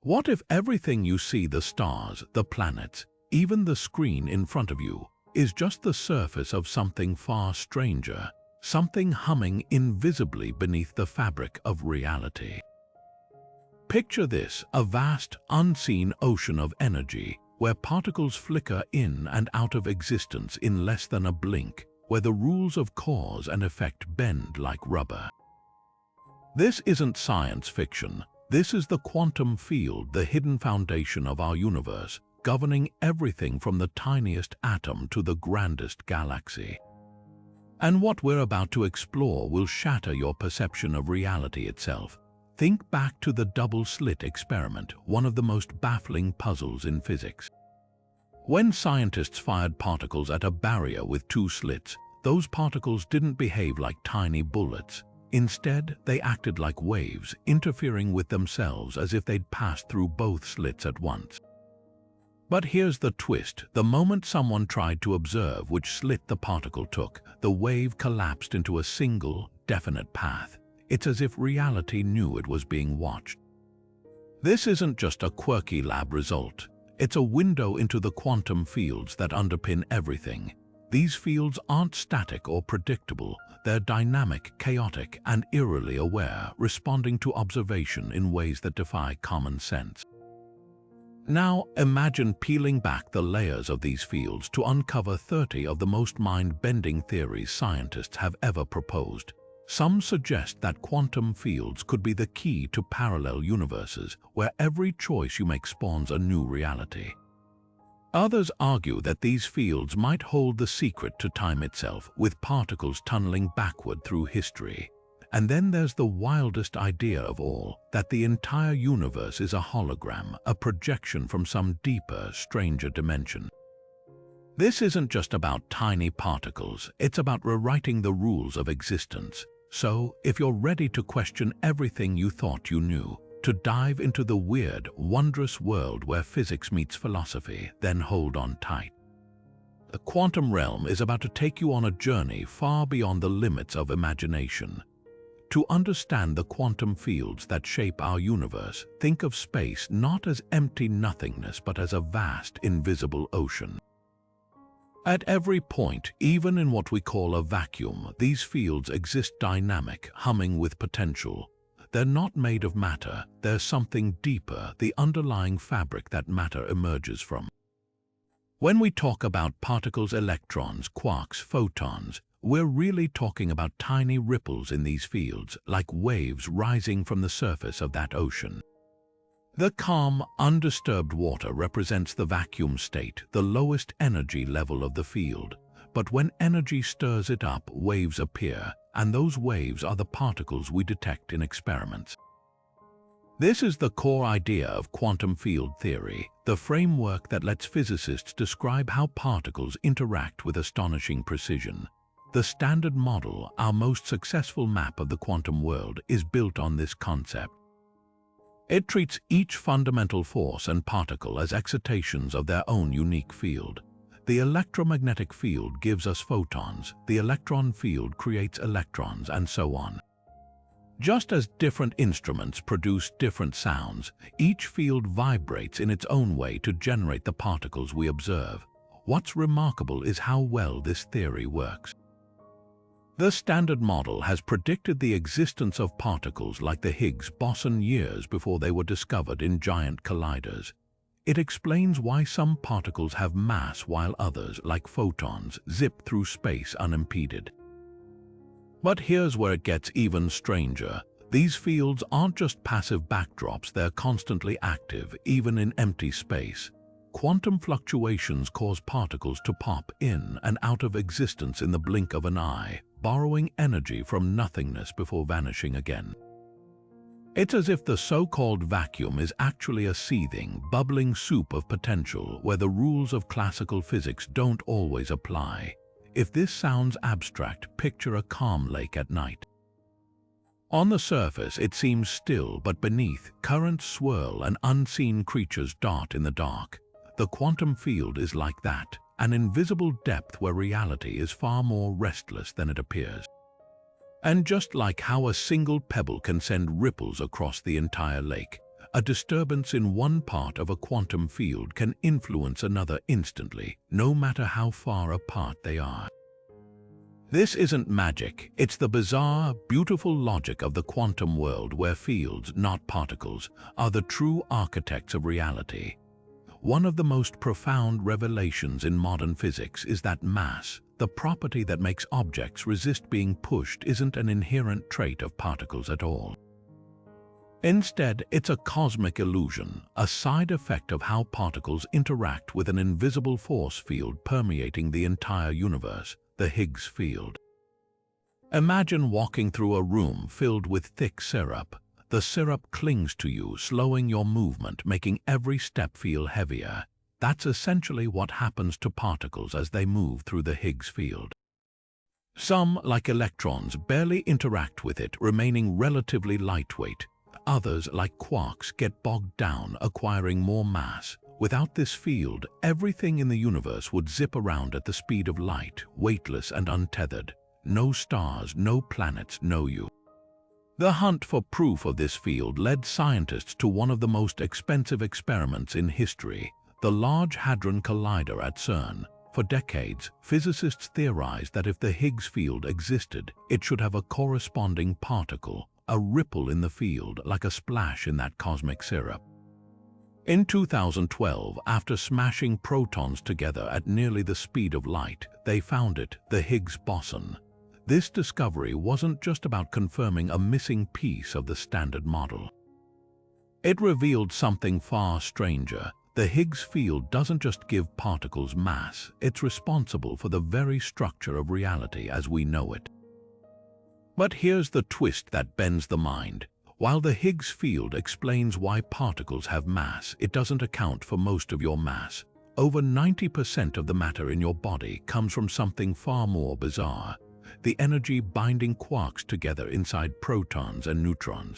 What if everything you see, the stars, the planets, even the screen in front of you, is just the surface of something far stranger, something humming invisibly beneath the fabric of reality? Picture this, a vast, unseen ocean of energy, where particles flicker in and out of existence in less than a blink, where the rules of cause and effect bend like rubber. This isn't science fiction. This is the quantum field, the hidden foundation of our universe, governing everything from the tiniest atom to the grandest galaxy. And what we're about to explore will shatter your perception of reality itself. Think back to the double-slit experiment, one of the most baffling puzzles in physics. When scientists fired particles at a barrier with two slits, those particles didn't behave like tiny bullets. Instead, they acted like waves, interfering with themselves as if they'd passed through both slits at once. But here's the twist. The moment someone tried to observe which slit the particle took, the wave collapsed into a single, definite path. It's as if reality knew it was being watched. This isn't just a quirky lab result. It's a window into the quantum fields that underpin everything. These fields aren't static or predictable. They're dynamic, chaotic, and eerily aware, responding to observation in ways that defy common sense. Now, imagine peeling back the layers of these fields to uncover 30 of the most mind-bending theories scientists have ever proposed. Some suggest that quantum fields could be the key to parallel universes, where every choice you make spawns a new reality. Others argue that these fields might hold the secret to time itself, with particles tunneling backward through history. And then there's the wildest idea of all, that the entire universe is a hologram, a projection from some deeper, stranger dimension. This isn't just about tiny particles, it's about rewriting the rules of existence. So, if you're ready to question everything you thought you knew, to dive into the weird, wondrous world where physics meets philosophy, then hold on tight. The quantum realm is about to take you on a journey far beyond the limits of imagination. To understand the quantum fields that shape our universe, think of space not as empty nothingness but as a vast, invisible ocean. At every point, even in what we call a vacuum, these fields exist dynamic, humming with potential. They're not made of matter, they're something deeper, the underlying fabric that matter emerges from. When we talk about particles, electrons, quarks, photons, we're really talking about tiny ripples in these fields, like waves rising from the surface of that ocean. The calm, undisturbed water represents the vacuum state, the lowest energy level of the field. But when energy stirs it up, waves appear, and those waves are the particles we detect in experiments. This is the core idea of quantum field theory, the framework that lets physicists describe how particles interact with astonishing precision. The Standard Model, our most successful map of the quantum world, is built on this concept. It treats each fundamental force and particle as excitations of their own unique field. The electromagnetic field gives us photons, the electron field creates electrons, and so on. Just as different instruments produce different sounds, each field vibrates in its own way to generate the particles we observe. What's remarkable is how well this theory works. The Standard Model has predicted the existence of particles like the Higgs boson years before they were discovered in giant colliders. It explains why some particles have mass while others, like photons, zip through space unimpeded. But here's where it gets even stranger. These fields aren't just passive backdrops, they're constantly active, even in empty space. Quantum fluctuations cause particles to pop in and out of existence in the blink of an eye, borrowing energy from nothingness before vanishing again. It's as if the so-called vacuum is actually a seething, bubbling soup of potential where the rules of classical physics don't always apply. If this sounds abstract, picture a calm lake at night. On the surface, it seems still, but beneath, currents swirl and unseen creatures dart in the dark. The quantum field is like that, an invisible depth where reality is far more restless than it appears. And just like how a single pebble can send ripples across the entire lake, A disturbance in one part of a quantum field can influence another instantly, no matter how far apart they are. This isn't magic, it's the bizarre, beautiful logic of the quantum world where fields, not particles, are the true architects of reality. One of the most profound revelations in modern physics is that mass, the property that makes objects resist being pushed, isn't an inherent trait of particles at all. Instead, it's a cosmic illusion, a side effect of how particles interact with an invisible force field permeating the entire universe, the Higgs field. Imagine walking through a room filled with thick syrup. The syrup clings to you, slowing your movement, making every step feel heavier. That's essentially what happens to particles as they move through the Higgs field. Some, like electrons, barely interact with it, remaining relatively lightweight. Others, like quarks, get bogged down, acquiring more mass. Without this field, everything in the universe would zip around at the speed of light, weightless and untethered. No stars, no planets, no you. The hunt for proof of this field led scientists to one of the most expensive experiments in history, the Large Hadron Collider at CERN. For decades, physicists theorized that if the Higgs field existed, it should have a corresponding particle, a ripple in the field, like a splash in that cosmic syrup. In 2012, after smashing protons together at nearly the speed of light, they found it, the Higgs boson. This discovery wasn't just about confirming a missing piece of the standard model. It revealed something far stranger. The Higgs field doesn't just give particles mass, it's responsible for the very structure of reality as we know it. But here's the twist that bends the mind. While the Higgs field explains why particles have mass, it doesn't account for most of your mass. Over 90% of the matter in your body comes from something far more bizarre: the energy binding quarks together inside protons and neutrons.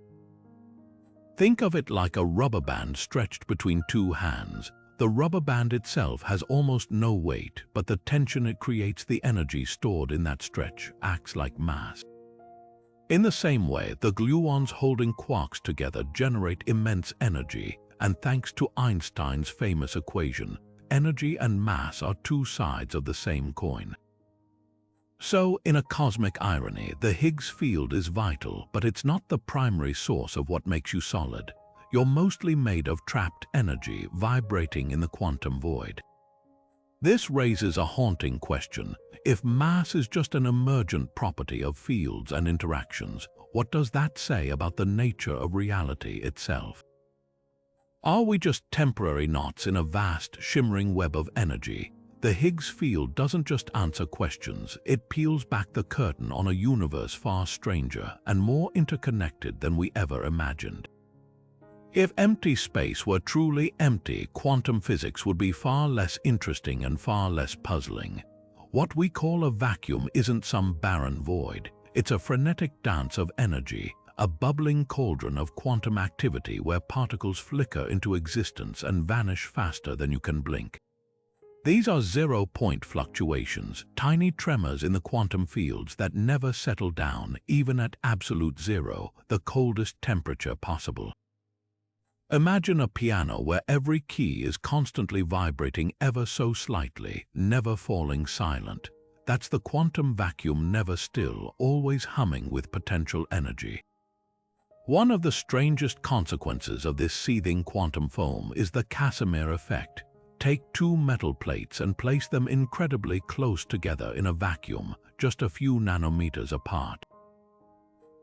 Think of it like a rubber band stretched between two hands. The rubber band itself has almost no weight, but the tension it creates, the energy stored in that stretch, acts like mass. In the same way, the gluons holding quarks together generate immense energy, and thanks to Einstein's famous equation, energy and mass are two sides of the same coin. So, in a cosmic irony, the Higgs field is vital, but it's not the primary source of what makes you solid. You're mostly made of trapped energy vibrating in the quantum void. This raises a haunting question. If mass is just an emergent property of fields and interactions, what does that say about the nature of reality itself? Are we just temporary knots in a vast, shimmering web of energy? The Higgs field doesn't just answer questions, it peels back the curtain on a universe far stranger and more interconnected than we ever imagined. If empty space were truly empty, quantum physics would be far less interesting and far less puzzling. What we call a vacuum isn't some barren void. It's a frenetic dance of energy, a bubbling cauldron of quantum activity where particles flicker into existence and vanish faster than you can blink. These are zero-point fluctuations, tiny tremors in the quantum fields that never settle down, even at absolute zero, the coldest temperature possible. Imagine a piano where every key is constantly vibrating ever so slightly, never falling silent. That's the quantum vacuum, never still, always humming with potential energy. One of the strangest consequences of this seething quantum foam is the Casimir effect. Take two metal plates and place them incredibly close together in a vacuum, just a few nanometers apart.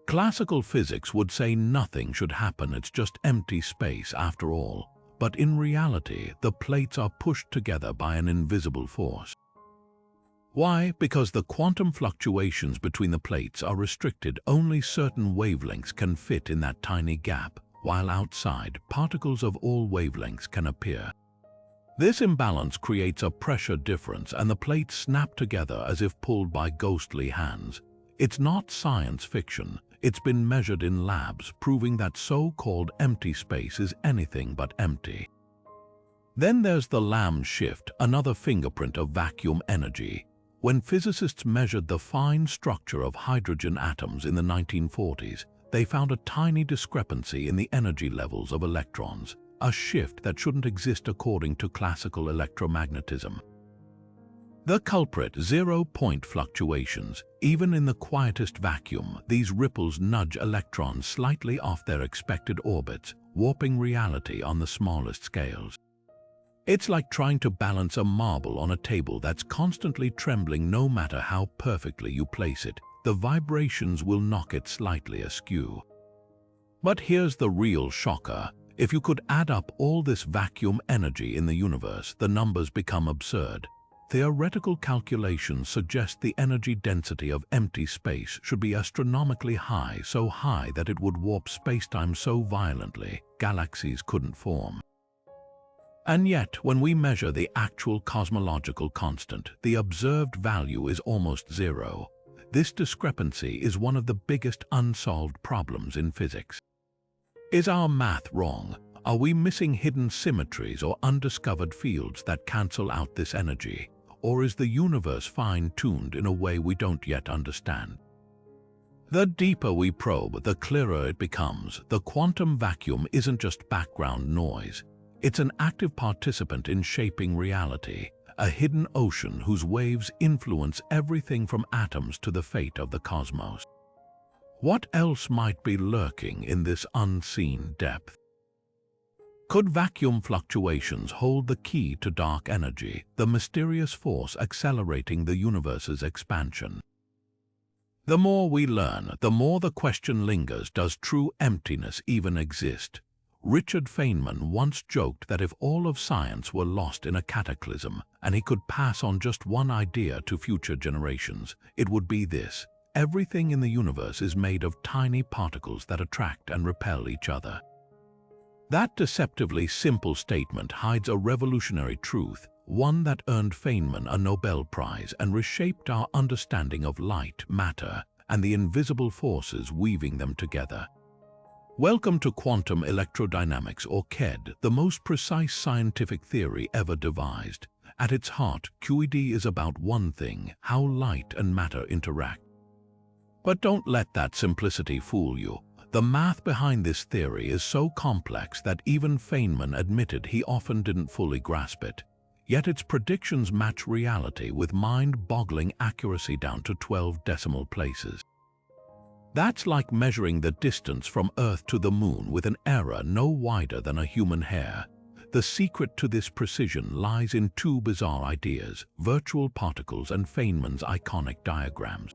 Classical physics would say nothing should happen, it's just empty space after all. But in reality, the plates are pushed together by an invisible force. Why? Because the quantum fluctuations between the plates are restricted. Only certain wavelengths can fit in that tiny gap, while outside, particles of all wavelengths can appear. This imbalance creates a pressure difference, and the plates snap together as if pulled by ghostly hands. It's not science fiction. It's been measured in labs, proving that so-called empty space is anything but empty. Then there's the Lamb shift, another fingerprint of vacuum energy. When physicists measured the fine structure of hydrogen atoms in the 1940s, they found a tiny discrepancy in the energy levels of electrons, a shift that shouldn't exist according to classical electromagnetism. The culprit: zero-point fluctuations. Even in the quietest vacuum, these ripples nudge electrons slightly off their expected orbits, warping reality on the smallest scales. It's like trying to balance a marble on a table that's constantly trembling. No matter how perfectly you place it, the vibrations will knock it slightly askew. But here's the real shocker. If you could add up all this vacuum energy in the universe, the numbers become absurd. Theoretical calculations suggest the energy density of empty space should be astronomically high, so high that it would warp spacetime so violently galaxies couldn't form. And yet, when we measure the actual cosmological constant, the observed value is almost zero. This discrepancy is one of the biggest unsolved problems in physics. Is our math wrong? Are we missing hidden symmetries or undiscovered fields that cancel out this energy? Or is the universe fine-tuned in a way we don't yet understand? The deeper we probe, the clearer it becomes. The quantum vacuum isn't just background noise. It's an active participant in shaping reality, a hidden ocean whose waves influence everything from atoms to the fate of the cosmos. What else might be lurking in this unseen depth? Could vacuum fluctuations hold the key to dark energy, the mysterious force accelerating the universe's expansion? The more we learn, the more the question lingers: does true emptiness even exist? Richard Feynman once joked that if all of science were lost in a cataclysm and he could pass on just one idea to future generations, it would be this: everything in the universe is made of tiny particles that attract and repel each other. That deceptively simple statement hides a revolutionary truth, one that earned Feynman a Nobel Prize and reshaped our understanding of light, matter, and the invisible forces weaving them together. Welcome to quantum electrodynamics, or QED, the most precise scientific theory ever devised. At its heart, QED is about one thing: how light and matter interact. But don't let that simplicity fool you. The math behind this theory is so complex that even Feynman admitted he often didn't fully grasp it. Yet its predictions match reality with mind-boggling accuracy down to 12 decimal places. That's like measuring the distance from Earth to the Moon with an error no wider than a human hair. The secret to this precision lies in two bizarre ideas: virtual particles and Feynman's iconic diagrams.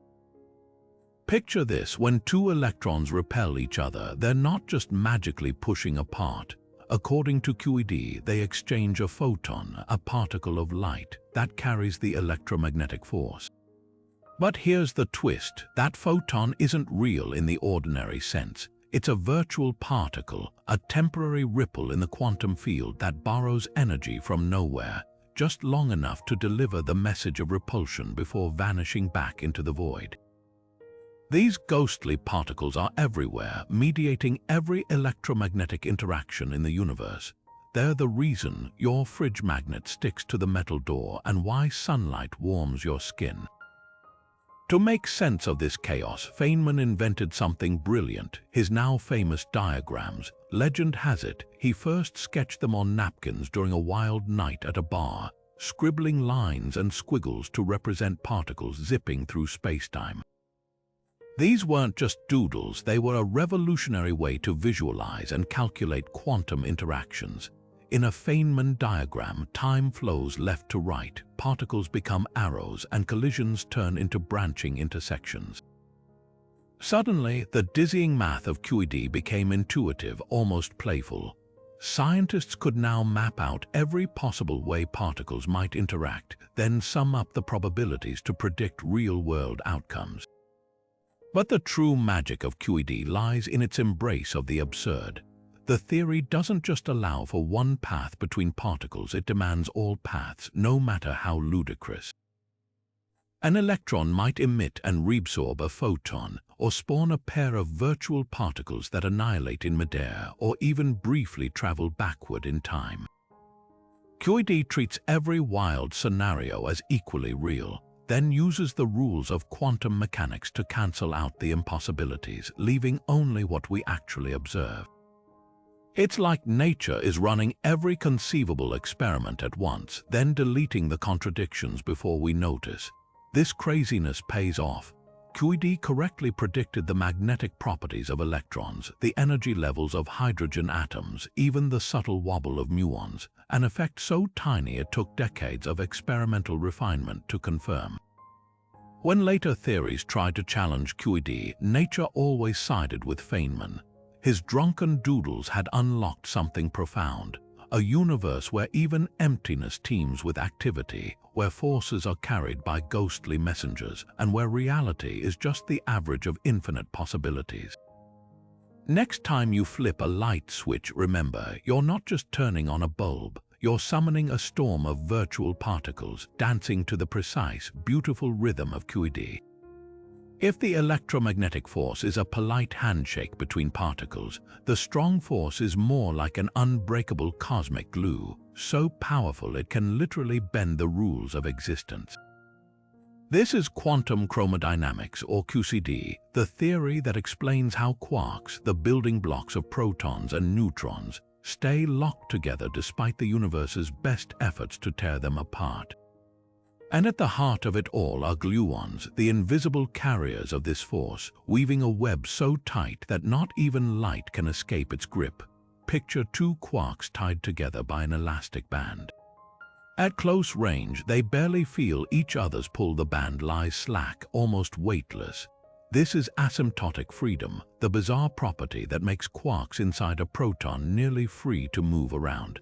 Picture this: when two electrons repel each other, they're not just magically pushing apart. According to QED, they exchange a photon, a particle of light, that carries the electromagnetic force. But here's the twist: that photon isn't real in the ordinary sense. It's a virtual particle, a temporary ripple in the quantum field that borrows energy from nowhere, just long enough to deliver the message of repulsion before vanishing back into the void. These ghostly particles are everywhere, mediating every electromagnetic interaction in the universe. They're the reason your fridge magnet sticks to the metal door and why sunlight warms your skin. To make sense of this chaos, Feynman invented something brilliant: his now famous diagrams. Legend has it, he first sketched them on napkins during a wild night at a bar, scribbling lines and squiggles to represent particles zipping through spacetime. These weren't just doodles, they were a revolutionary way to visualize and calculate quantum interactions. In a Feynman diagram, time flows left to right, particles become arrows, and collisions turn into branching intersections. Suddenly, the dizzying math of QED became intuitive, almost playful. Scientists could now map out every possible way particles might interact, then sum up the probabilities to predict real-world outcomes. But the true magic of QED lies in its embrace of the absurd. The theory doesn't just allow for one path between particles, it demands all paths, no matter how ludicrous. An electron might emit and reabsorb a photon, or spawn a pair of virtual particles that annihilate in midair, or even briefly travel backward in time. QED treats every wild scenario as equally real. then uses the rules of quantum mechanics to cancel out the impossibilities, leaving only what we actually observe. It's like nature is running every conceivable experiment at once, then deleting the contradictions before we notice. This craziness pays off. QED correctly predicted the magnetic properties of electrons, the energy levels of hydrogen atoms, even the subtle wobble of muons, an effect so tiny it took decades of experimental refinement to confirm. When later theories tried to challenge QED, nature always sided with Feynman. His drunken doodles had unlocked something profound, a universe where even emptiness teems with activity, where forces are carried by ghostly messengers, and where reality is just the average of infinite possibilities. Next time you flip a light switch, remember, you're not just turning on a bulb, you're summoning a storm of virtual particles, dancing to the precise, beautiful rhythm of QED. If the electromagnetic force is a polite handshake between particles, the strong force is more like an unbreakable cosmic glue, so powerful it can literally bend the rules of existence. This is quantum chromodynamics, or QCD, the theory that explains how quarks, the building blocks of protons and neutrons, stay locked together despite the universe's best efforts to tear them apart. And at the heart of it all are gluons, the invisible carriers of this force, weaving a web so tight that not even light can escape its grip. Picture two quarks tied together by an elastic band. At close range, they barely feel each other's pull. The band lies slack, almost weightless. This is asymptotic freedom, the bizarre property that makes quarks inside a proton nearly free to move around.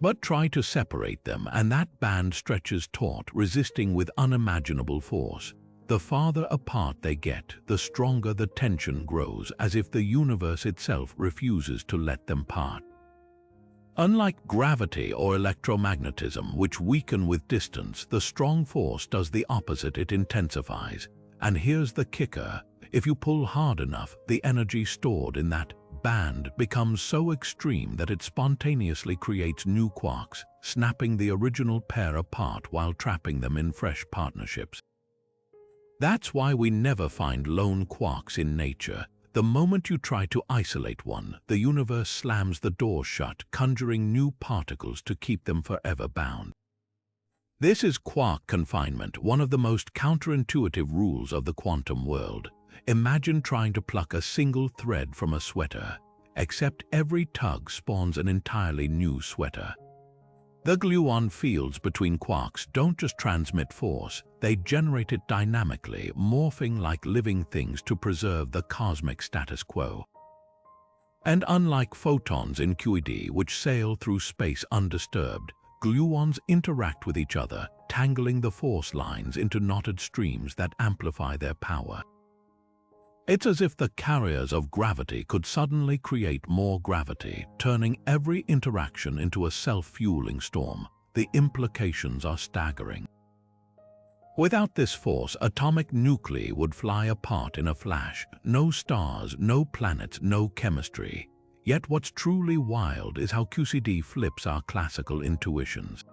But try to separate them, and that band stretches taut, resisting with unimaginable force. The farther apart they get, the stronger the tension grows, as if the universe itself refuses to let them part. Unlike gravity or electromagnetism, which weaken with distance, the strong force does the opposite. It intensifies. And here's the kicker: if you pull hard enough, the energy stored in that band becomes so extreme that it spontaneously creates new quarks, snapping the original pair apart while trapping them in fresh partnerships. That's why we never find lone quarks in nature. The moment you try to isolate one, the universe slams the door shut, conjuring new particles to keep them forever bound. This is quark confinement, one of the most counterintuitive rules of the quantum world. Imagine trying to pluck a single thread from a sweater, except every tug spawns an entirely new sweater. The gluon fields between quarks don't just transmit force, they generate it dynamically, morphing like living things to preserve the cosmic status quo. And unlike photons in QED, which sail through space undisturbed, gluons interact with each other, tangling the force lines into knotted streams that amplify their power. It's as if the carriers of gravity could suddenly create more gravity, turning every interaction into a self-fueling storm. The implications are staggering. Without this force, atomic nuclei would fly apart in a flash. No stars, no planets, no chemistry. Yet what's truly wild is how QCD flips our classical intuitions.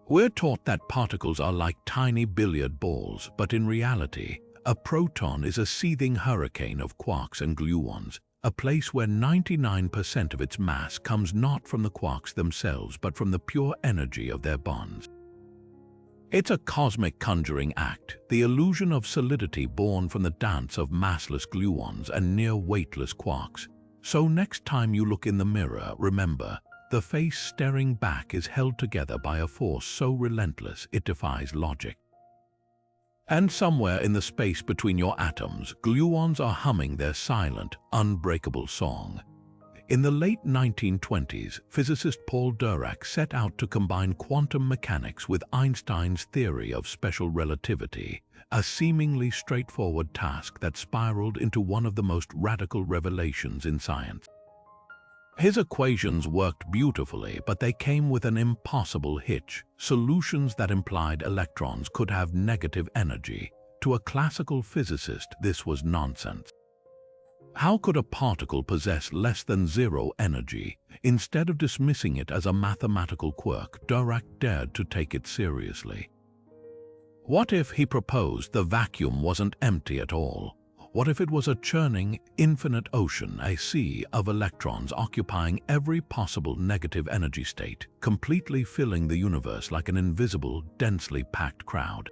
We're taught that particles are like tiny billiard balls, but in reality, a proton is a seething hurricane of quarks and gluons, a place where 99% of its mass comes not from the quarks themselves but from the pure energy of their bonds. It's a cosmic conjuring act, the illusion of solidity born from the dance of massless gluons and near-weightless quarks. So next time you look in the mirror, remember, the face staring back is held together by a force so relentless it defies logic. And somewhere in the space between your atoms, gluons are humming their silent, unbreakable song. In the late 1920s, physicist Paul Dirac set out to combine quantum mechanics with Einstein's theory of special relativity, a seemingly straightforward task that spiraled into one of the most radical revelations in science. His equations worked beautifully, but they came with an impossible hitch: solutions that implied electrons could have negative energy. To a classical physicist, this was nonsense. How could a particle possess less than zero energy? Instead of dismissing it as a mathematical quirk, Dirac dared to take it seriously. What if, he proposed, the vacuum wasn't empty at all? What if it was a churning, infinite ocean, a sea of electrons occupying every possible negative energy state, completely filling the universe like an invisible, densely packed crowd?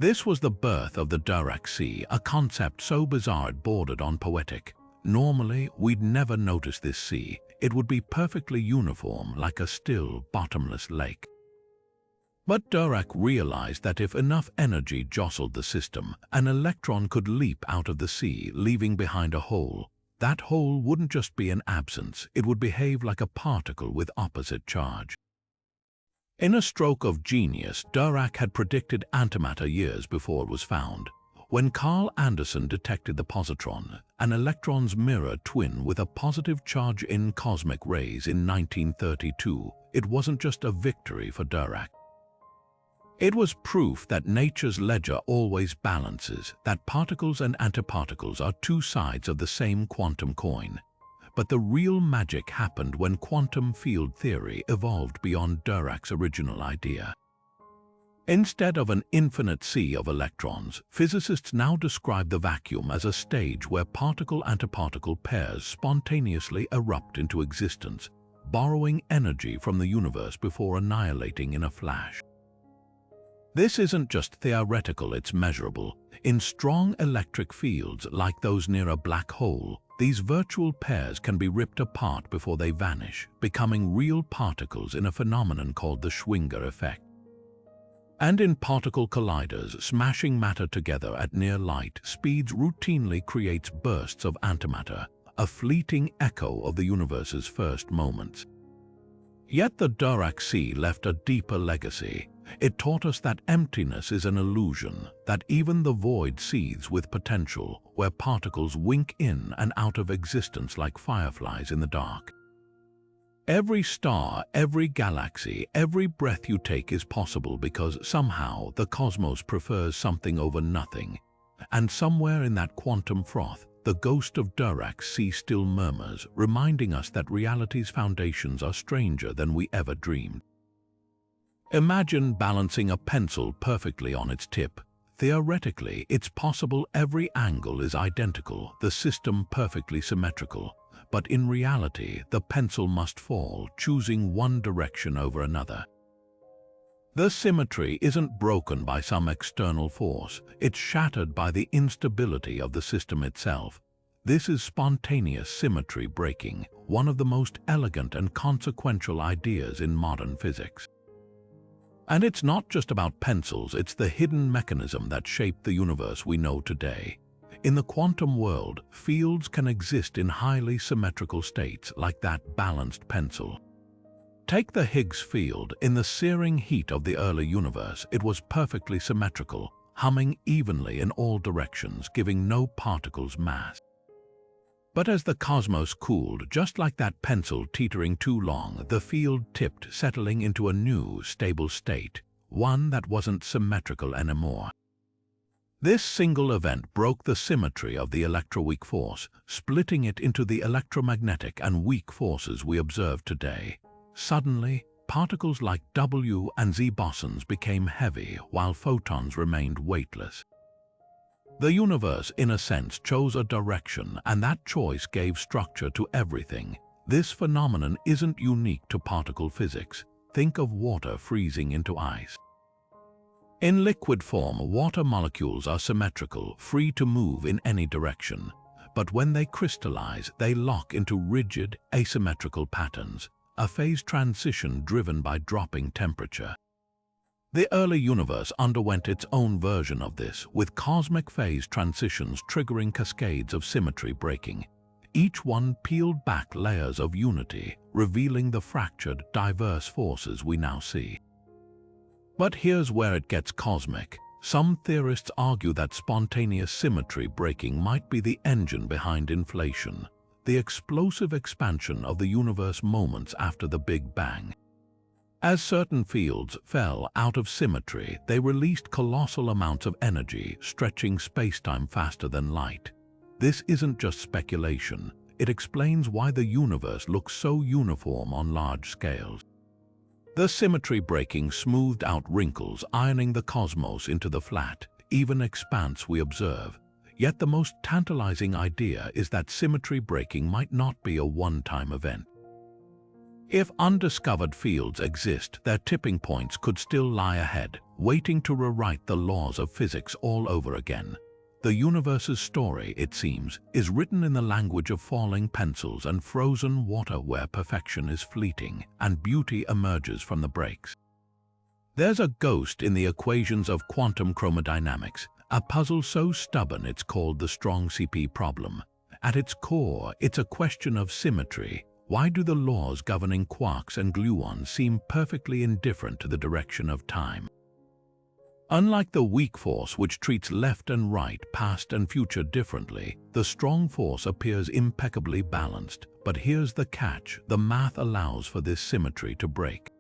This was the birth of the Dirac sea, a concept so bizarre it bordered on poetic. Normally, we'd never notice this sea. It would be perfectly uniform, like a still, bottomless lake. But Dirac realized that if enough energy jostled the system, an electron could leap out of the sea, leaving behind a hole. That hole wouldn't just be an absence, it would behave like a particle with opposite charge. In a stroke of genius, Dirac had predicted antimatter years before it was found. When Carl Anderson detected the positron, an electron's mirror twin with a positive charge in cosmic rays in 1932, it wasn't just a victory for Dirac. It was proof that nature's ledger always balances, that particles and antiparticles are two sides of the same quantum coin. But the real magic happened when quantum field theory evolved beyond Dirac's original idea. Instead of an infinite sea of electrons, physicists now describe the vacuum as a stage where particle-antiparticle pairs spontaneously erupt into existence, borrowing energy from the universe before annihilating in a flash. This isn't just theoretical, it's measurable. In strong electric fields like those near a black hole, these virtual pairs can be ripped apart before they vanish, becoming real particles in a phenomenon called the Schwinger effect. And in particle colliders, smashing matter together at near light speeds routinely creates bursts of antimatter, a fleeting echo of the universe's first moments. Yet the Dirac sea left a deeper legacy. It taught us that emptiness is an illusion, that even the void seethes with potential, where particles wink in and out of existence like fireflies in the dark. Every star, every galaxy, every breath you take is possible because somehow the cosmos prefers something over nothing. And somewhere in that quantum froth, the ghost of Dirac's sea still murmurs, reminding us that reality's foundations are stranger than we ever dreamed. Imagine balancing a pencil perfectly on its tip. Theoretically, it's possible every angle is identical, the system perfectly symmetrical. But in reality, the pencil must fall, choosing one direction over another. The symmetry isn't broken by some external force, it's shattered by the instability of the system itself. This is spontaneous symmetry breaking, one of the most elegant and consequential ideas in modern physics. And it's not just about pencils, it's the hidden mechanism that shaped the universe we know today. In the quantum world, fields can exist in highly symmetrical states like that balanced pencil. Take the Higgs field. In the searing heat of the early universe, it was perfectly symmetrical, humming evenly in all directions, giving no particles mass. But as the cosmos cooled, just like that pencil teetering too long, the field tipped, settling into a new, stable state, one that wasn't symmetrical anymore. This single event broke the symmetry of the electroweak force, splitting it into the electromagnetic and weak forces we observe today. Suddenly, particles like W and Z bosons became heavy, while photons remained weightless. The universe, in a sense, chose a direction, and that choice gave structure to everything. This phenomenon isn't unique to particle physics. Think of water freezing into ice. In liquid form, water molecules are symmetrical, free to move in any direction. But when they crystallize, they lock into rigid, asymmetrical patterns, a phase transition driven by dropping temperature. The early universe underwent its own version of this, with cosmic phase transitions triggering cascades of symmetry breaking. Each one peeled back layers of unity, revealing the fractured, diverse forces we now see. But here's where it gets cosmic. Some theorists argue that spontaneous symmetry breaking might be the engine behind inflation, the explosive expansion of the universe moments after the Big Bang. As certain fields fell out of symmetry, they released colossal amounts of energy, stretching spacetime faster than light. This isn't just speculation. It explains why the universe looks so uniform on large scales. The symmetry breaking smoothed out wrinkles, ironing the cosmos into the flat, even expanse we observe. Yet the most tantalizing idea is that symmetry breaking might not be a one-time event. If undiscovered fields exist, their tipping points could still lie ahead, waiting to rewrite the laws of physics all over again. The universe's story, it seems, is written in the language of falling pencils and frozen water where perfection is fleeting and beauty emerges from the breaks. There's a ghost in the equations of quantum chromodynamics, a puzzle so stubborn it's called the strong CP problem. At its core, it's a question of symmetry. Why do the laws governing quarks and gluons seem perfectly indifferent to the direction of time? Unlike the weak force which treats left and right, past and future differently, the strong force appears impeccably balanced. But here's the catch: the math allows for this symmetry to break.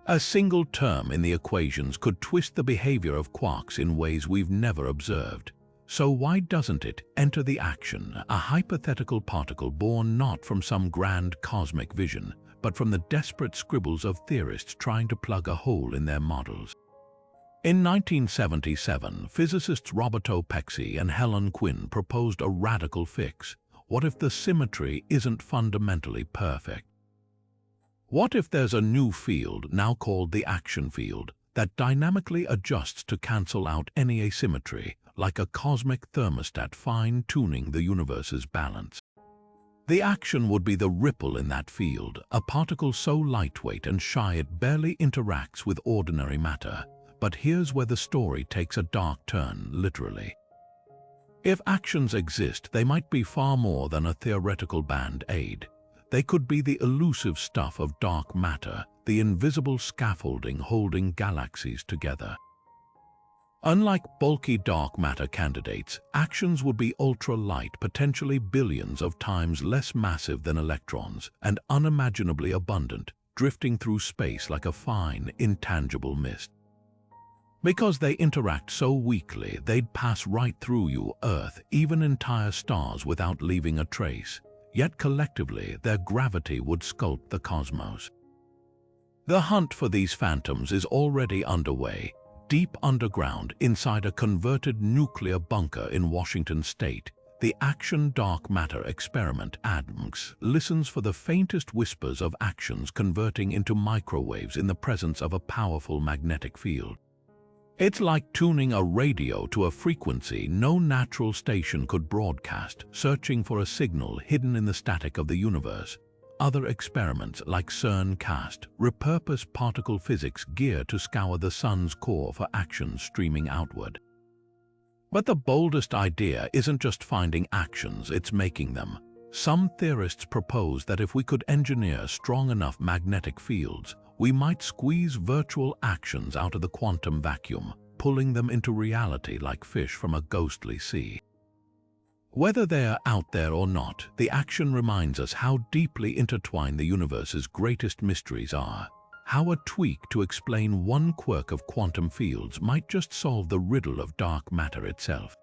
A single term in the equations could twist the behavior of quarks in ways we've never observed. So why doesn't it enter the action, a hypothetical particle born not from some grand cosmic vision, but from the desperate scribbles of theorists trying to plug a hole in their models? In 1977, physicists Roberto Pexi and Helen Quinn proposed a radical fix. What if the symmetry isn't fundamentally perfect? What if there's a new field, now called the axion field, that dynamically adjusts to cancel out any asymmetry, like a cosmic thermostat fine-tuning the universe's balance? The axion would be the ripple in that field, a particle so lightweight and shy it barely interacts with ordinary matter. But here's where the story takes a dark turn, literally. If axions exist, they might be far more than a theoretical band-aid. They could be the elusive stuff of dark matter, the invisible scaffolding holding galaxies together. Unlike bulky dark matter candidates, axions would be ultra-light, potentially billions of times less massive than electrons, and unimaginably abundant, drifting through space like a fine, intangible mist. Because they interact so weakly, they'd pass right through you, Earth, even entire stars, without leaving a trace. Yet collectively, their gravity would sculpt the cosmos. The hunt for these phantoms is already underway. Deep underground, inside a converted nuclear bunker in Washington state, the Axion Dark Matter Experiment (ADMX) listens for the faintest whispers of axions converting into microwaves in the presence of a powerful magnetic field. It's like tuning a radio to a frequency no natural station could broadcast, searching for a signal hidden in the static of the universe. Other experiments like CERN-CAST repurpose particle physics gear to scour the sun's core for axions streaming outward. But the boldest idea isn't just finding axions, it's making them. Some theorists propose that if we could engineer strong enough magnetic fields, we might squeeze virtual axions out of the quantum vacuum, pulling them into reality like fish from a ghostly sea. Whether they are out there or not, the axion reminds us how deeply intertwined the universe's greatest mysteries are, how a tweak to explain one quirk of quantum fields might just solve the riddle of dark matter itself.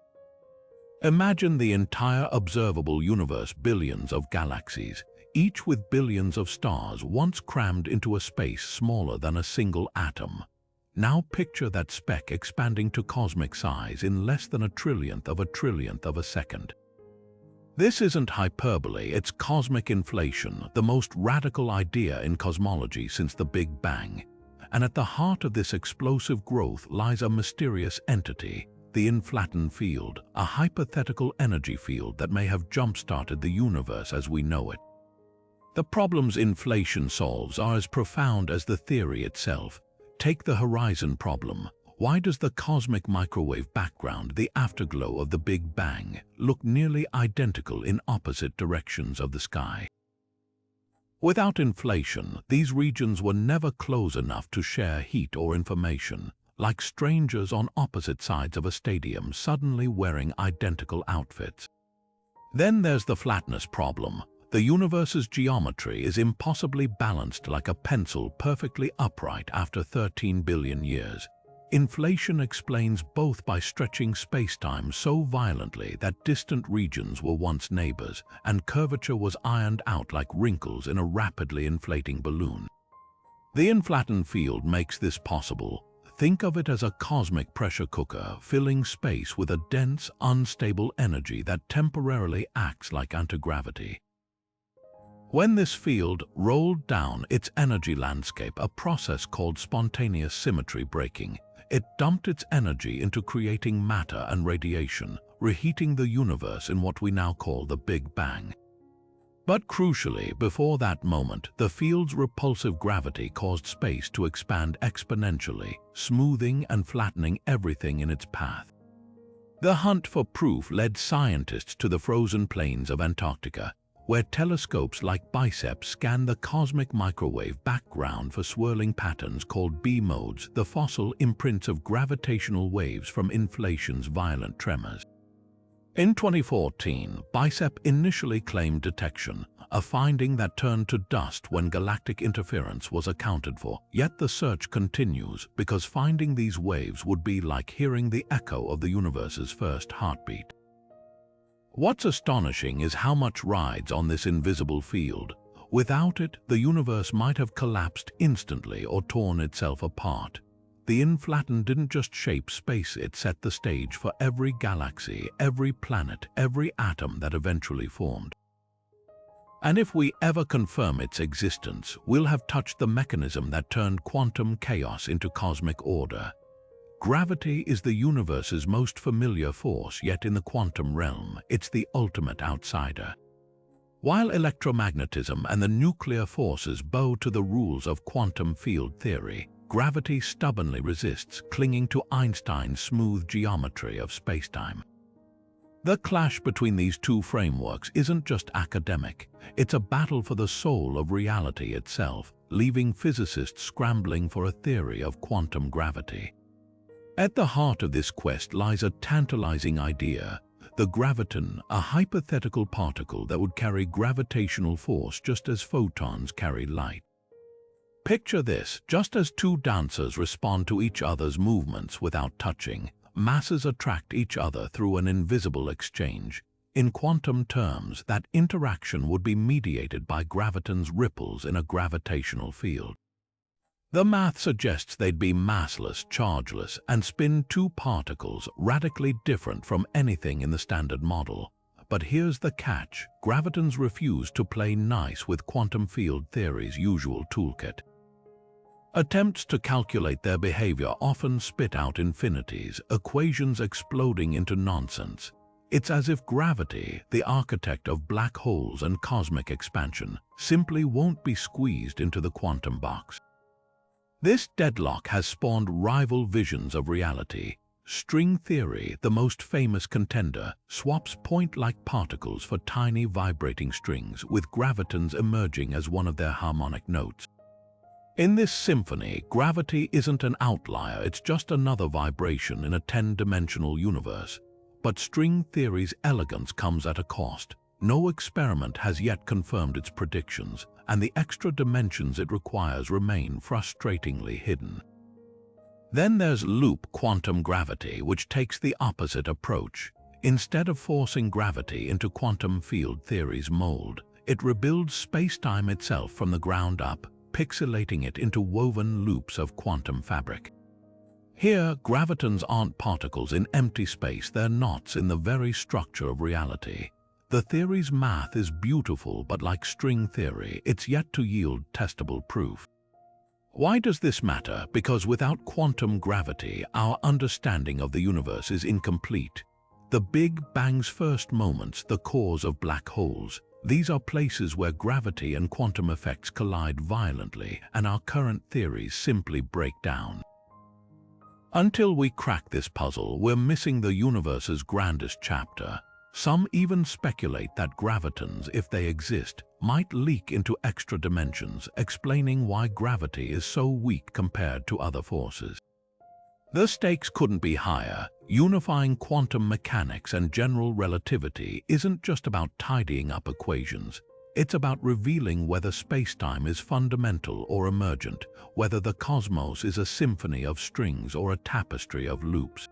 Imagine the entire observable universe, billions of galaxies, each with billions of stars once crammed into a space smaller than a single atom. Now picture that speck expanding to cosmic size in less than a trillionth of a second. This isn't hyperbole, it's cosmic inflation, the most radical idea in cosmology since the Big Bang. And at the heart of this explosive growth lies a mysterious entity, the inflaton field, a hypothetical energy field that may have jump-started the universe as we know it. The problems inflation solves are as profound as the theory itself. Take the horizon problem. Why does the cosmic microwave background, the afterglow of the Big Bang, look nearly identical in opposite directions of the sky? Without inflation, these regions were never close enough to share heat or information, like strangers on opposite sides of a stadium suddenly wearing identical outfits. Then there's the flatness problem. The universe's geometry is impossibly balanced like a pencil perfectly upright after 13 billion years. Inflation explains both by stretching spacetime so violently that distant regions were once neighbors, and curvature was ironed out like wrinkles in a rapidly inflating balloon. The inflattened field makes this possible. Think of it as a cosmic pressure cooker filling space with a dense, unstable energy that temporarily acts like anti-gravity. When this field rolled down its energy landscape, a process called spontaneous symmetry breaking, it dumped its energy into creating matter and radiation, reheating the universe in what we now call the Big Bang. But crucially, before that moment, the field's repulsive gravity caused space to expand exponentially, smoothing and flattening everything in its path. The hunt for proof led scientists to the frozen plains of Antarctica, where telescopes like biceps scan the cosmic microwave background for swirling patterns called B-modes, the fossil imprints of gravitational waves from inflation's violent tremors. In 2014, BICEP initially claimed detection, a finding that turned to dust when galactic interference was accounted for. Yet the search continues because finding these waves would be like hearing the echo of the universe's first heartbeat. What's astonishing is how much rides on this invisible field. Without it, the universe might have collapsed instantly or torn itself apart. The inflatten didn't just shape space, it set the stage for every galaxy, every planet, every atom that eventually formed. And if we ever confirm its existence, we'll have touched the mechanism that turned quantum chaos into cosmic order. Gravity is the universe's most familiar force, yet in the quantum realm, it's the ultimate outsider. While electromagnetism and the nuclear forces bow to the rules of quantum field theory, gravity stubbornly resists, clinging to Einstein's smooth geometry of spacetime. The clash between these two frameworks isn't just academic, it's a battle for the soul of reality itself, leaving physicists scrambling for a theory of quantum gravity. At the heart of this quest lies a tantalizing idea: the graviton, a hypothetical particle that would carry gravitational force just as photons carry light. Picture this: just as two dancers respond to each other's movements without touching, masses attract each other through an invisible exchange. In quantum terms, that interaction would be mediated by graviton's ripples in a gravitational field. The math suggests they'd be massless, chargeless, and spin two particles radically different from anything in the standard model. But here's the catch: gravitons refuse to play nice with quantum field theory's usual toolkit. Attempts to calculate their behavior often spit out infinities, equations exploding into nonsense. It's as if gravity, the architect of black holes and cosmic expansion, simply won't be squeezed into the quantum box. This deadlock has spawned rival visions of reality. String theory, the most famous contender, swaps point-like particles for tiny vibrating strings, with gravitons emerging as one of their harmonic notes. In this symphony, gravity isn't an outlier, it's just another vibration in a 10-dimensional universe. But string theory's elegance comes at a cost. No experiment has yet confirmed its predictions, and the extra dimensions it requires remain frustratingly hidden. Then there's loop quantum gravity, which takes the opposite approach. Instead of forcing gravity into quantum field theory's mold, it rebuilds space-time itself from the ground up, pixelating it into woven loops of quantum fabric. Here, gravitons aren't particles in empty space, they're knots in the very structure of reality. The theory's math is beautiful, but like string theory, it's yet to yield testable proof. Why does this matter? Because without quantum gravity, our understanding of the universe is incomplete. The Big Bang's first moments, the cores of black holes, these are places where gravity and quantum effects collide violently, and our current theories simply break down. Until we crack this puzzle, we're missing the universe's grandest chapter. Some even speculate that gravitons, if they exist, might leak into extra dimensions, explaining why gravity is so weak compared to other forces. The stakes couldn't be higher. Unifying quantum mechanics and general relativity isn't just about tidying up equations. It's about revealing whether space-time is fundamental or emergent, whether the cosmos is a symphony of strings or a tapestry of loops.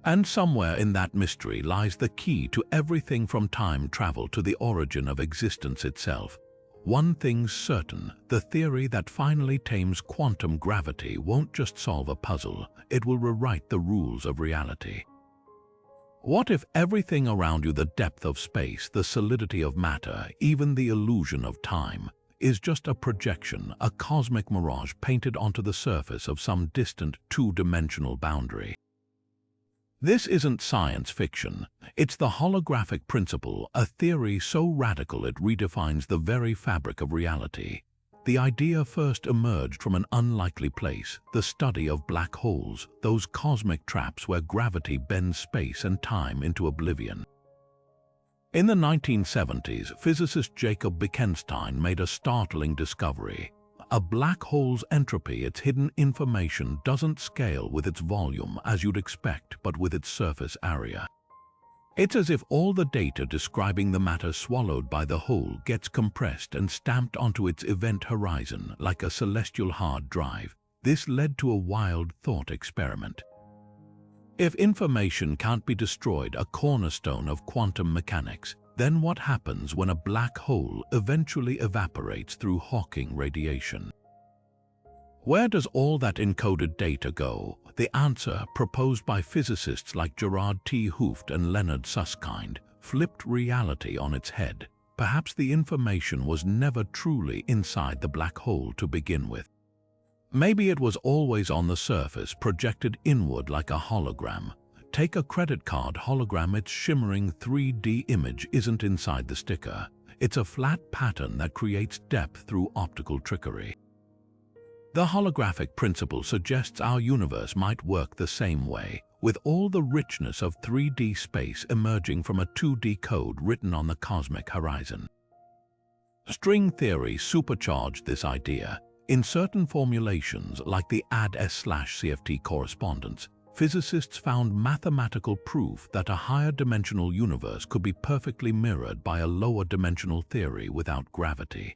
And somewhere in that mystery lies the key to everything from time travel to the origin of existence itself. one thing's certain: the theory that finally tames quantum gravity won't just solve a puzzle, it will rewrite the rules of reality. What if everything around you, the depth of space, the solidity of matter, even the illusion of time, is just a projection, a cosmic mirage painted onto the surface of some distant two-dimensional boundary? This isn't science fiction. It's the holographic principle, a theory so radical it redefines the very fabric of reality. The idea first emerged from an unlikely place, the study of black holes, those cosmic traps where gravity bends space and time into oblivion. In the 1970s, physicist Jacob Bekenstein made a startling discovery. A black hole's entropy, its hidden information, doesn't scale with its volume as you'd expect, but with its surface area. It's as if all the data describing the matter swallowed by the hole gets compressed and stamped onto its event horizon like a celestial hard drive. This led to a wild thought experiment. If information can't be destroyed, a cornerstone of quantum mechanics, then what happens when a black hole eventually evaporates through Hawking radiation? Where does all that encoded data go? The answer, proposed by physicists like Gerard T. Hooft and Leonard Susskind, flipped reality on its head. Perhaps the information was never truly inside the black hole to begin with. Maybe it was always on the surface, projected inward like a hologram. Take a credit card hologram. Its shimmering 3D image isn't inside the sticker. It's a flat pattern that creates depth through optical trickery. The holographic principle suggests our universe might work the same way, with all the richness of 3D space emerging from a 2D code written on the cosmic horizon. String theory supercharged this idea. In certain formulations, like the AD/CFT correspondence, physicists found mathematical proof that a higher dimensional universe could be perfectly mirrored by a lower dimensional theory without gravity.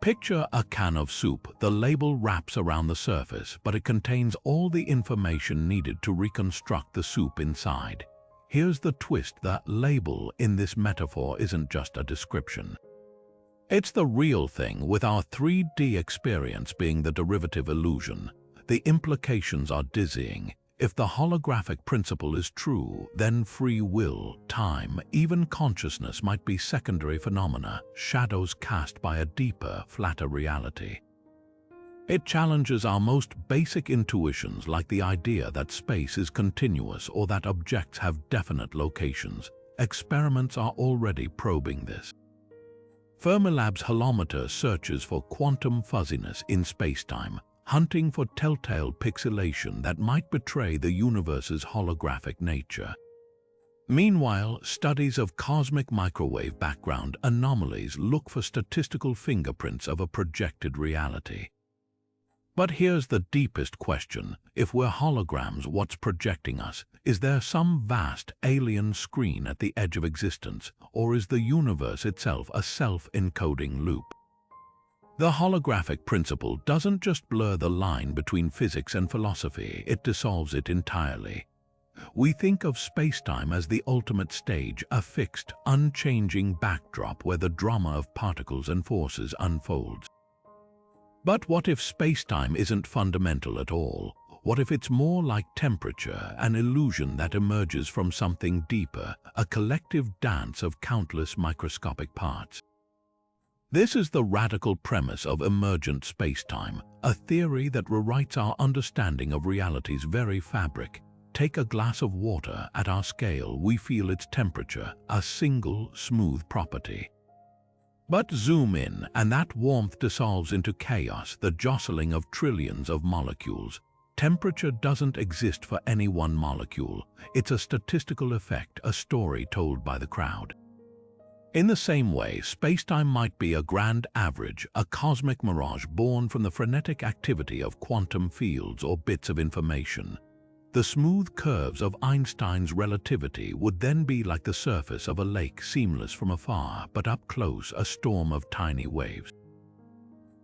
Picture a can of soup. The label wraps around the surface, but it contains all the information needed to reconstruct the soup inside. Here's the twist: the label in this metaphor isn't just a description. It's the real thing, with our 3D experience being the derivative illusion. The implications are dizzying. If the holographic principle is true, then free will, time, even consciousness might be secondary phenomena, shadows cast by a deeper, flatter reality. It challenges our most basic intuitions, like the idea that space is continuous or that objects have definite locations. Experiments are already probing this. Fermilab's holometer searches for quantum fuzziness in spacetime, hunting for telltale pixelation that might betray the universe's holographic nature. Meanwhile, studies of cosmic microwave background anomalies look for statistical fingerprints of a projected reality. But here's the deepest question: if we're holograms, what's projecting us? Is there some vast alien screen at the edge of existence, or is the universe itself a self-encoding loop? The holographic principle doesn't just blur the line between physics and philosophy, it dissolves it entirely. We think of spacetime as the ultimate stage, a fixed, unchanging backdrop where the drama of particles and forces unfolds. But what if spacetime isn't fundamental at all? What if it's more like temperature, an illusion that emerges from something deeper, a collective dance of countless microscopic parts? This is the radical premise of emergent spacetime, a theory that rewrites our understanding of reality's very fabric. Take a glass of water. At our scale, we feel its temperature, a single, smooth property. But zoom in, and that warmth dissolves into chaos, the jostling of trillions of molecules. Temperature doesn't exist for any one molecule. It's a statistical effect, a story told by the crowd. In the same way, spacetime might be a grand average, a cosmic mirage born from the frenetic activity of quantum fields or bits of information. The smooth curves of Einstein's relativity would then be like the surface of a lake, seamless from afar, but up close a storm of tiny waves.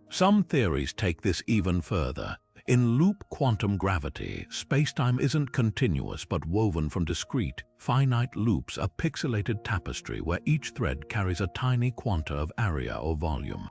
Some theories take this even further. In loop quantum gravity, spacetime isn't continuous but woven from discrete, finite loops, a pixelated tapestry where each thread carries a tiny quanta of area or volume.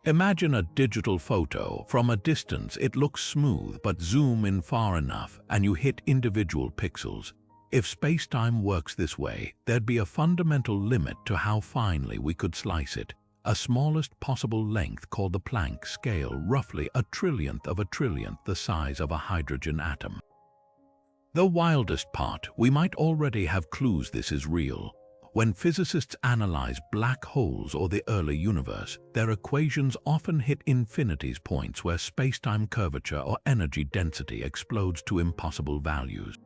Imagine a digital photo. From a distance it looks smooth, but zoom in far enough and you hit individual pixels. If spacetime works this way, there'd be a fundamental limit to how finely we could slice it. A smallest possible length called the Planck scale, roughly a trillionth of a trillionth the size of a hydrogen atom. The wildest part, we might already have clues this is real. When physicists analyze black holes or the early universe, their equations often hit infinity's points where spacetime curvature or energy density explodes to impossible values.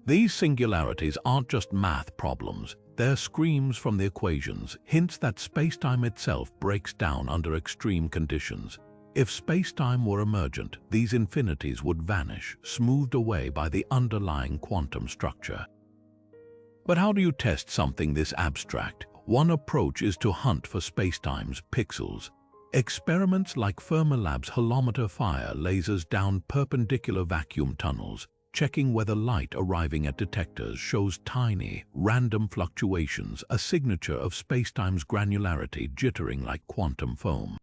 These singularities aren't just math problems, they're screams from the equations, hints that spacetime itself breaks down under extreme conditions. If spacetime were emergent, these infinities would vanish, smoothed away by the underlying quantum structure. But how do you test something this abstract? One approach is to hunt for spacetime's pixels. Experiments like Fermilab's holometer fire lasers down perpendicular vacuum tunnels, checking whether light arriving at detectors shows tiny, random fluctuations, a signature of spacetime's granularity jittering like quantum foam.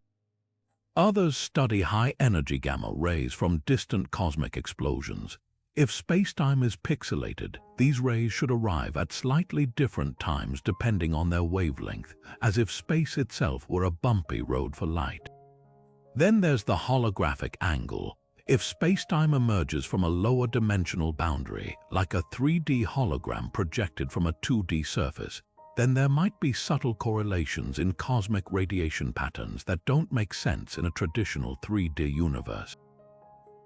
Others study high-energy gamma rays from distant cosmic explosions. If spacetime is pixelated, these rays should arrive at slightly different times depending on their wavelength, as if space itself were a bumpy road for light. Then there's the holographic angle. If spacetime emerges from a lower dimensional boundary, like a 3D hologram projected from a 2D surface, then there might be subtle correlations in cosmic radiation patterns that don't make sense in a traditional 3D universe.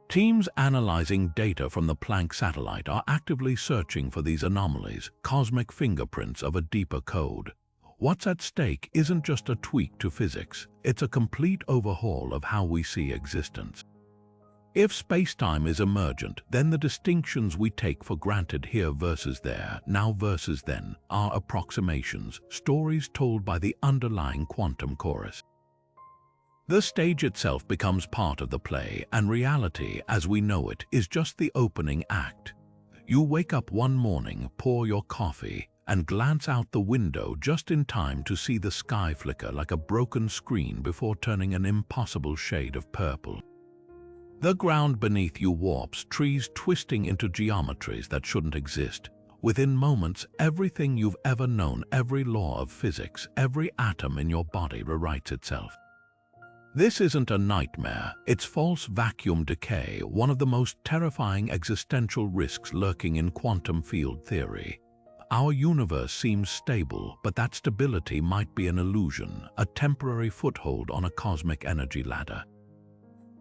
Teams analyzing data from the Planck satellite are actively searching for these anomalies, cosmic fingerprints of a deeper code. What's at stake isn't just a tweak to physics, it's a complete overhaul of how we see existence. If spacetime is emergent, then the distinctions we take for granted here versus there, now versus then, are approximations, stories told by the underlying quantum chorus. The stage itself becomes part of the play, and reality, as we know it, is just the opening act. You wake up one morning, pour your coffee, and glance out the window just in time to see the sky flicker like a broken screen before turning an impossible shade of purple. The ground beneath you warps, trees twisting into geometries that shouldn't exist. Within moments, everything you've ever known, every law of physics, every atom in your body rewrites itself. This isn't a nightmare, it's false vacuum decay, one of the most terrifying existential risks lurking in quantum field theory. Our universe seems stable, but that stability might be an illusion, a temporary foothold on a cosmic energy ladder.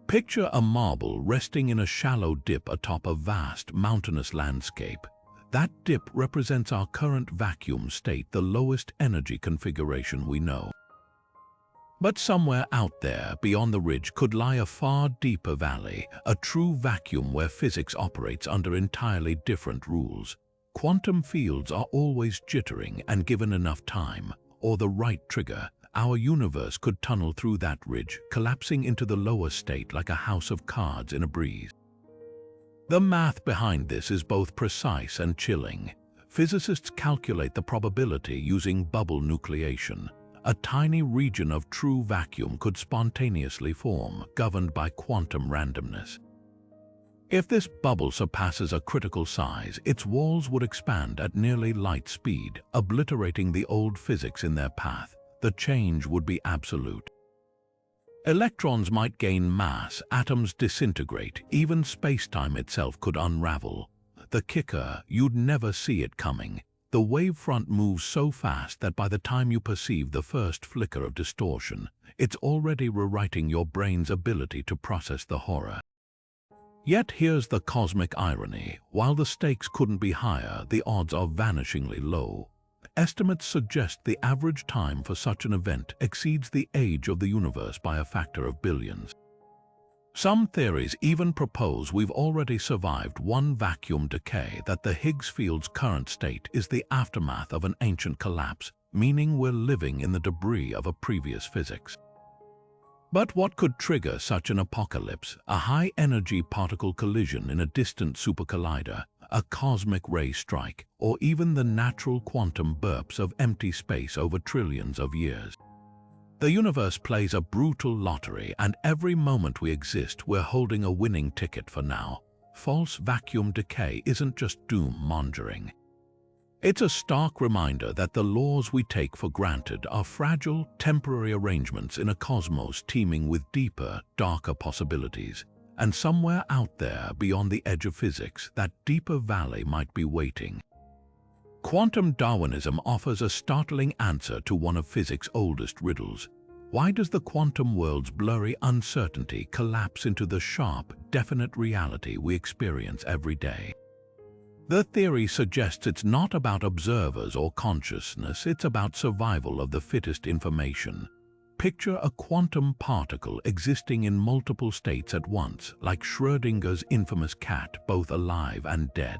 Picture a marble resting in a shallow dip atop a vast, mountainous landscape. That dip represents our current vacuum state, the lowest energy configuration we know. But somewhere out there, beyond the ridge, could lie a far deeper valley, a true vacuum where physics operates under entirely different rules. Quantum fields are always jittering, and given enough time, or the right trigger, our universe could tunnel through that ridge, collapsing into the lower state like a house of cards in a breeze. The math behind this is both precise and chilling. Physicists calculate the probability using bubble nucleation. A tiny region of true vacuum could spontaneously form, governed by quantum randomness. If this bubble surpasses a critical size, its walls would expand at nearly light speed, obliterating the old physics in their path. The change would be absolute. Electrons might gain mass, atoms disintegrate, even spacetime itself could unravel. The kicker, you'd never see it coming. The wavefront moves so fast that by the time you perceive the first flicker of distortion, it's already rewriting your brain's ability to process the horror. Yet here's the cosmic irony. While the stakes couldn't be higher, the odds are vanishingly low. Estimates suggest the average time for such an event exceeds the age of the universe by a factor of billions. Some theories even propose we've already survived one vacuum decay, that the Higgs field's current state is the aftermath of an ancient collapse, meaning we're living in the debris of a previous physics. But what could trigger such an apocalypse? A high-energy particle collision in a distant supercollider, a cosmic ray strike, or even the natural quantum burps of empty space over trillions of years? The universe plays a brutal lottery, and every moment we exist, we're holding a winning ticket for now. False vacuum decay isn't just doom-mongering. It's a stark reminder that the laws we take for granted are fragile, temporary arrangements in a cosmos teeming with deeper, darker possibilities. And somewhere out there, beyond the edge of physics, that deeper valley might be waiting. Quantum Darwinism offers a startling answer to one of physics' oldest riddles. Why does the quantum world's blurry uncertainty collapse into the sharp, definite reality we experience every day? The theory suggests it's not about observers or consciousness, it's about survival of the fittest information. Picture a quantum particle existing in multiple states at once, like Schrödinger's infamous cat, both alive and dead.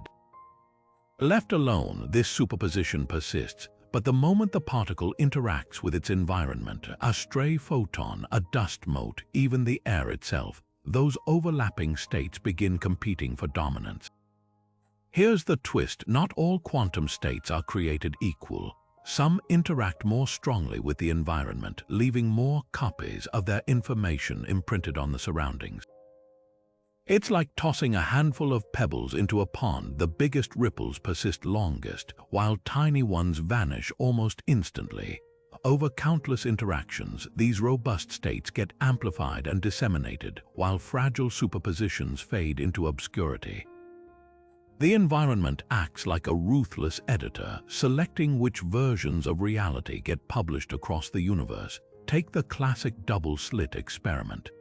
Left alone, this superposition persists, but the moment the particle interacts with its environment, a stray photon, a dust mote, even the air itself, those overlapping states begin competing for dominance. Here's the twist: not all quantum states are created equal. Some interact more strongly with the environment, leaving more copies of their information imprinted on the surroundings. It's like tossing a handful of pebbles into a pond. The biggest ripples persist longest, while tiny ones vanish almost instantly. Over countless interactions, these robust states get amplified and disseminated, while fragile superpositions fade into obscurity. The environment acts like a ruthless editor, selecting which versions of reality get published across the universe. Take the classic double-slit experiment.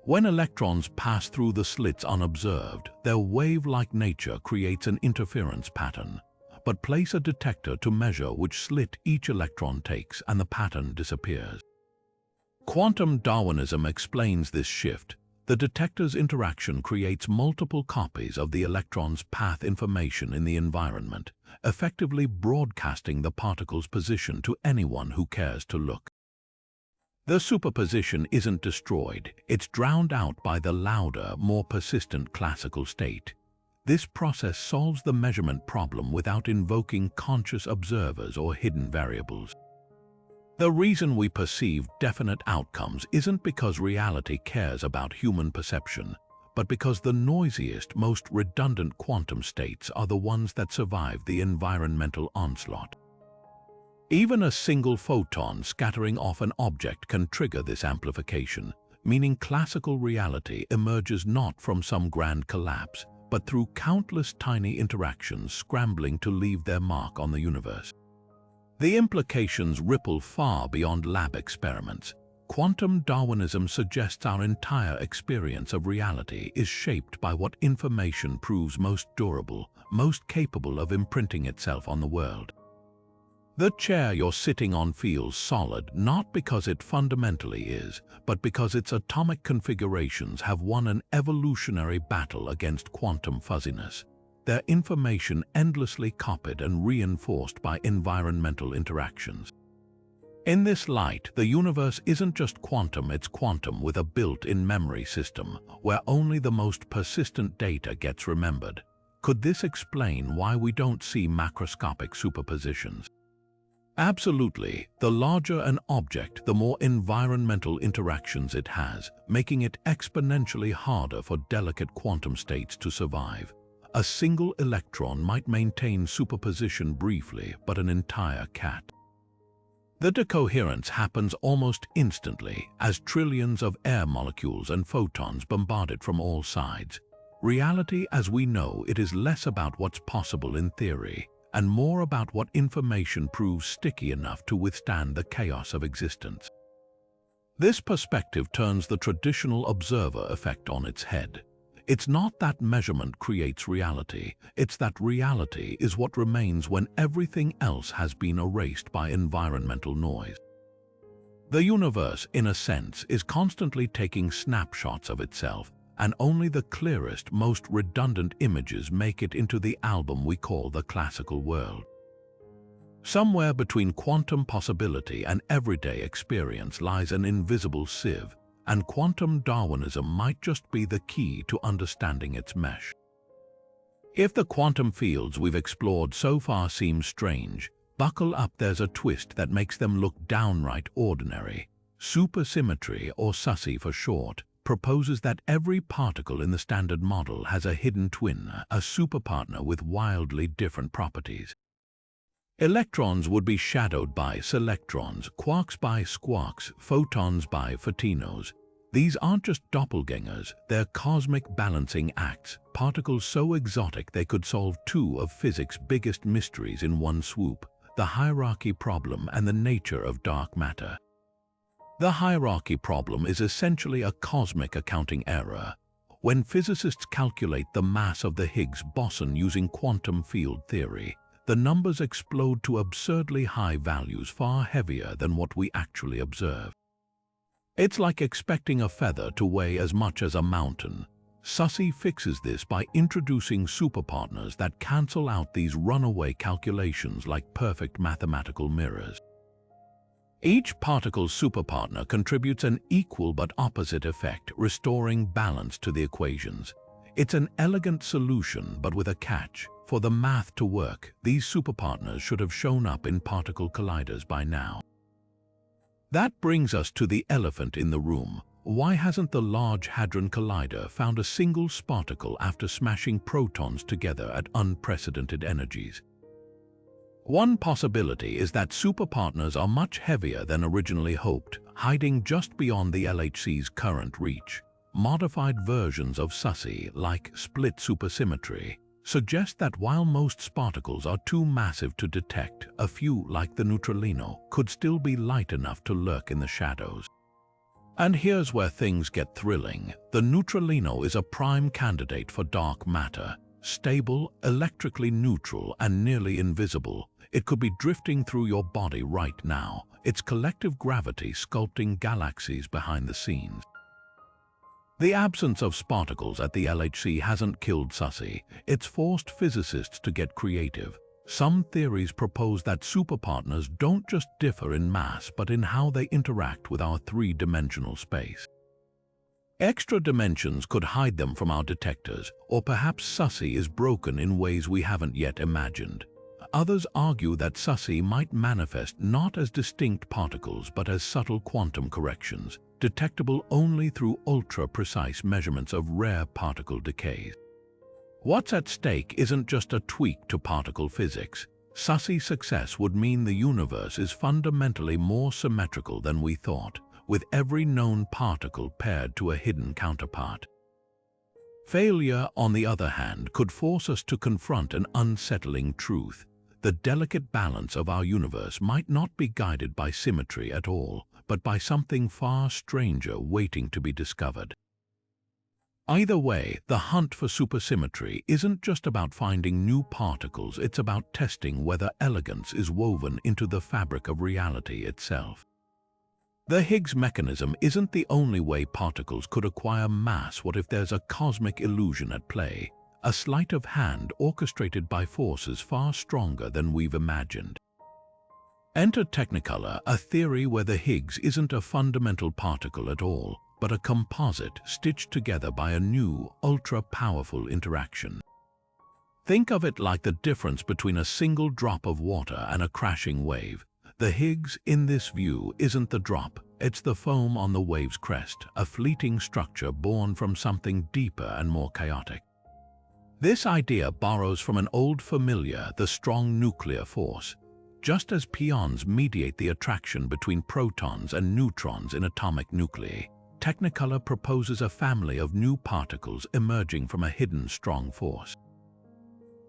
When electrons pass through the slits unobserved, their wave-like nature creates an interference pattern. But place a detector to measure which slit each electron takes, and the pattern disappears. Quantum Darwinism explains this shift. The detector's interaction creates multiple copies of the electron's path information in the environment, effectively broadcasting the particle's position to anyone who cares to look. The superposition isn't destroyed, it's drowned out by the louder, more persistent classical state. This process solves the measurement problem without invoking conscious observers or hidden variables. The reason we perceive definite outcomes isn't because reality cares about human perception, but because the noisiest, most redundant quantum states are the ones that survive the environmental onslaught. Even a single photon scattering off an object can trigger this amplification, meaning classical reality emerges not from some grand collapse, but through countless tiny interactions scrambling to leave their mark on the universe. The implications ripple far beyond lab experiments. Quantum Darwinism suggests our entire experience of reality is shaped by what information proves most durable, most capable of imprinting itself on the world. The chair you're sitting on feels solid not because it fundamentally is, but because its atomic configurations have won an evolutionary battle against quantum fuzziness. Their information endlessly copied and reinforced by environmental interactions. In this light, the universe isn't just quantum, it's quantum with a built-in memory system, where only the most persistent data gets remembered. Could this explain why we don't see macroscopic superpositions? Absolutely. The larger an object, the more environmental interactions it has, making it exponentially harder for delicate quantum states to survive. A single electron might maintain superposition briefly, but an entire cat. The decoherence happens almost instantly, as trillions of air molecules and photons bombard it from all sides. Reality as we know it is less about what's possible in theory, and more about what information proves sticky enough to withstand the chaos of existence. This perspective turns the traditional observer effect on its head. It's not that measurement creates reality, it's that reality is what remains when everything else has been erased by environmental noise. The universe, in a sense, is constantly taking snapshots of itself, and only the clearest, most redundant images make it into the album we call the classical world. Somewhere between quantum possibility and everyday experience lies an invisible sieve, and quantum Darwinism might just be the key to understanding its mesh. If the quantum fields we've explored so far seem strange, buckle up, there's a twist that makes them look downright ordinary. Supersymmetry, or SUSY for short, proposes that every particle in the standard model has a hidden twin, a superpartner with wildly different properties. Electrons would be shadowed by selectrons, quarks by squarks, photons by photinos. These aren't just doppelgangers, they're cosmic balancing acts, particles so exotic they could solve two of physics' biggest mysteries in one swoop: the hierarchy problem and the nature of dark matter. The hierarchy problem is essentially a cosmic accounting error. When physicists calculate the mass of the Higgs boson using quantum field theory, the numbers explode to absurdly high values, far heavier than what we actually observe. It's like expecting a feather to weigh as much as a mountain. SUSY fixes this by introducing superpartners that cancel out these runaway calculations like perfect mathematical mirrors. Each particle's superpartner contributes an equal but opposite effect, restoring balance to the equations. It's an elegant solution, but with a catch. For the math to work, these superpartners should have shown up in particle colliders by now. That brings us to the elephant in the room. Why hasn't the Large Hadron Collider found a single sparticle after smashing protons together at unprecedented energies? One possibility is that superpartners are much heavier than originally hoped, hiding just beyond the LHC's current reach. Modified versions of SUSY, like split supersymmetry, suggest that while most sparticles are too massive to detect, a few, like the neutralino, could still be light enough to lurk in the shadows. And here's where things get thrilling. The neutralino is a prime candidate for dark matter. Stable, electrically neutral, and nearly invisible, it could be drifting through your body right now, its collective gravity sculpting galaxies behind the scenes. The absence of sparticles at the LHC hasn't killed SUSY, it's forced physicists to get creative. Some theories propose that superpartners don't just differ in mass but in how they interact with our three-dimensional space. Extra dimensions could hide them from our detectors, or perhaps SUSY is broken in ways we haven't yet imagined. Others argue that SUSY might manifest not as distinct particles but as subtle quantum corrections, detectable only through ultra-precise measurements of rare particle decays. What's at stake isn't just a tweak to particle physics. SUSY success would mean the universe is fundamentally more symmetrical than we thought, with every known particle paired to a hidden counterpart. Failure, on the other hand, could force us to confront an unsettling truth. The delicate balance of our universe might not be guided by symmetry at all, but by something far stranger waiting to be discovered. Either way, the hunt for supersymmetry isn't just about finding new particles, it's about testing whether elegance is woven into the fabric of reality itself. The Higgs mechanism isn't the only way particles could acquire mass. What if there's a cosmic illusion at play, a sleight of hand orchestrated by forces far stronger than we've imagined? Enter Technicolor, a theory where the Higgs isn't a fundamental particle at all, but a composite stitched together by a new, ultra-powerful interaction. Think of it like the difference between a single drop of water and a crashing wave. The Higgs, in this view, isn't the drop, it's the foam on the wave's crest, a fleeting structure born from something deeper and more chaotic. This idea borrows from an old familiar, the strong nuclear force. Just as pions mediate the attraction between protons and neutrons in atomic nuclei, Technicolor proposes a family of new particles emerging from a hidden strong force.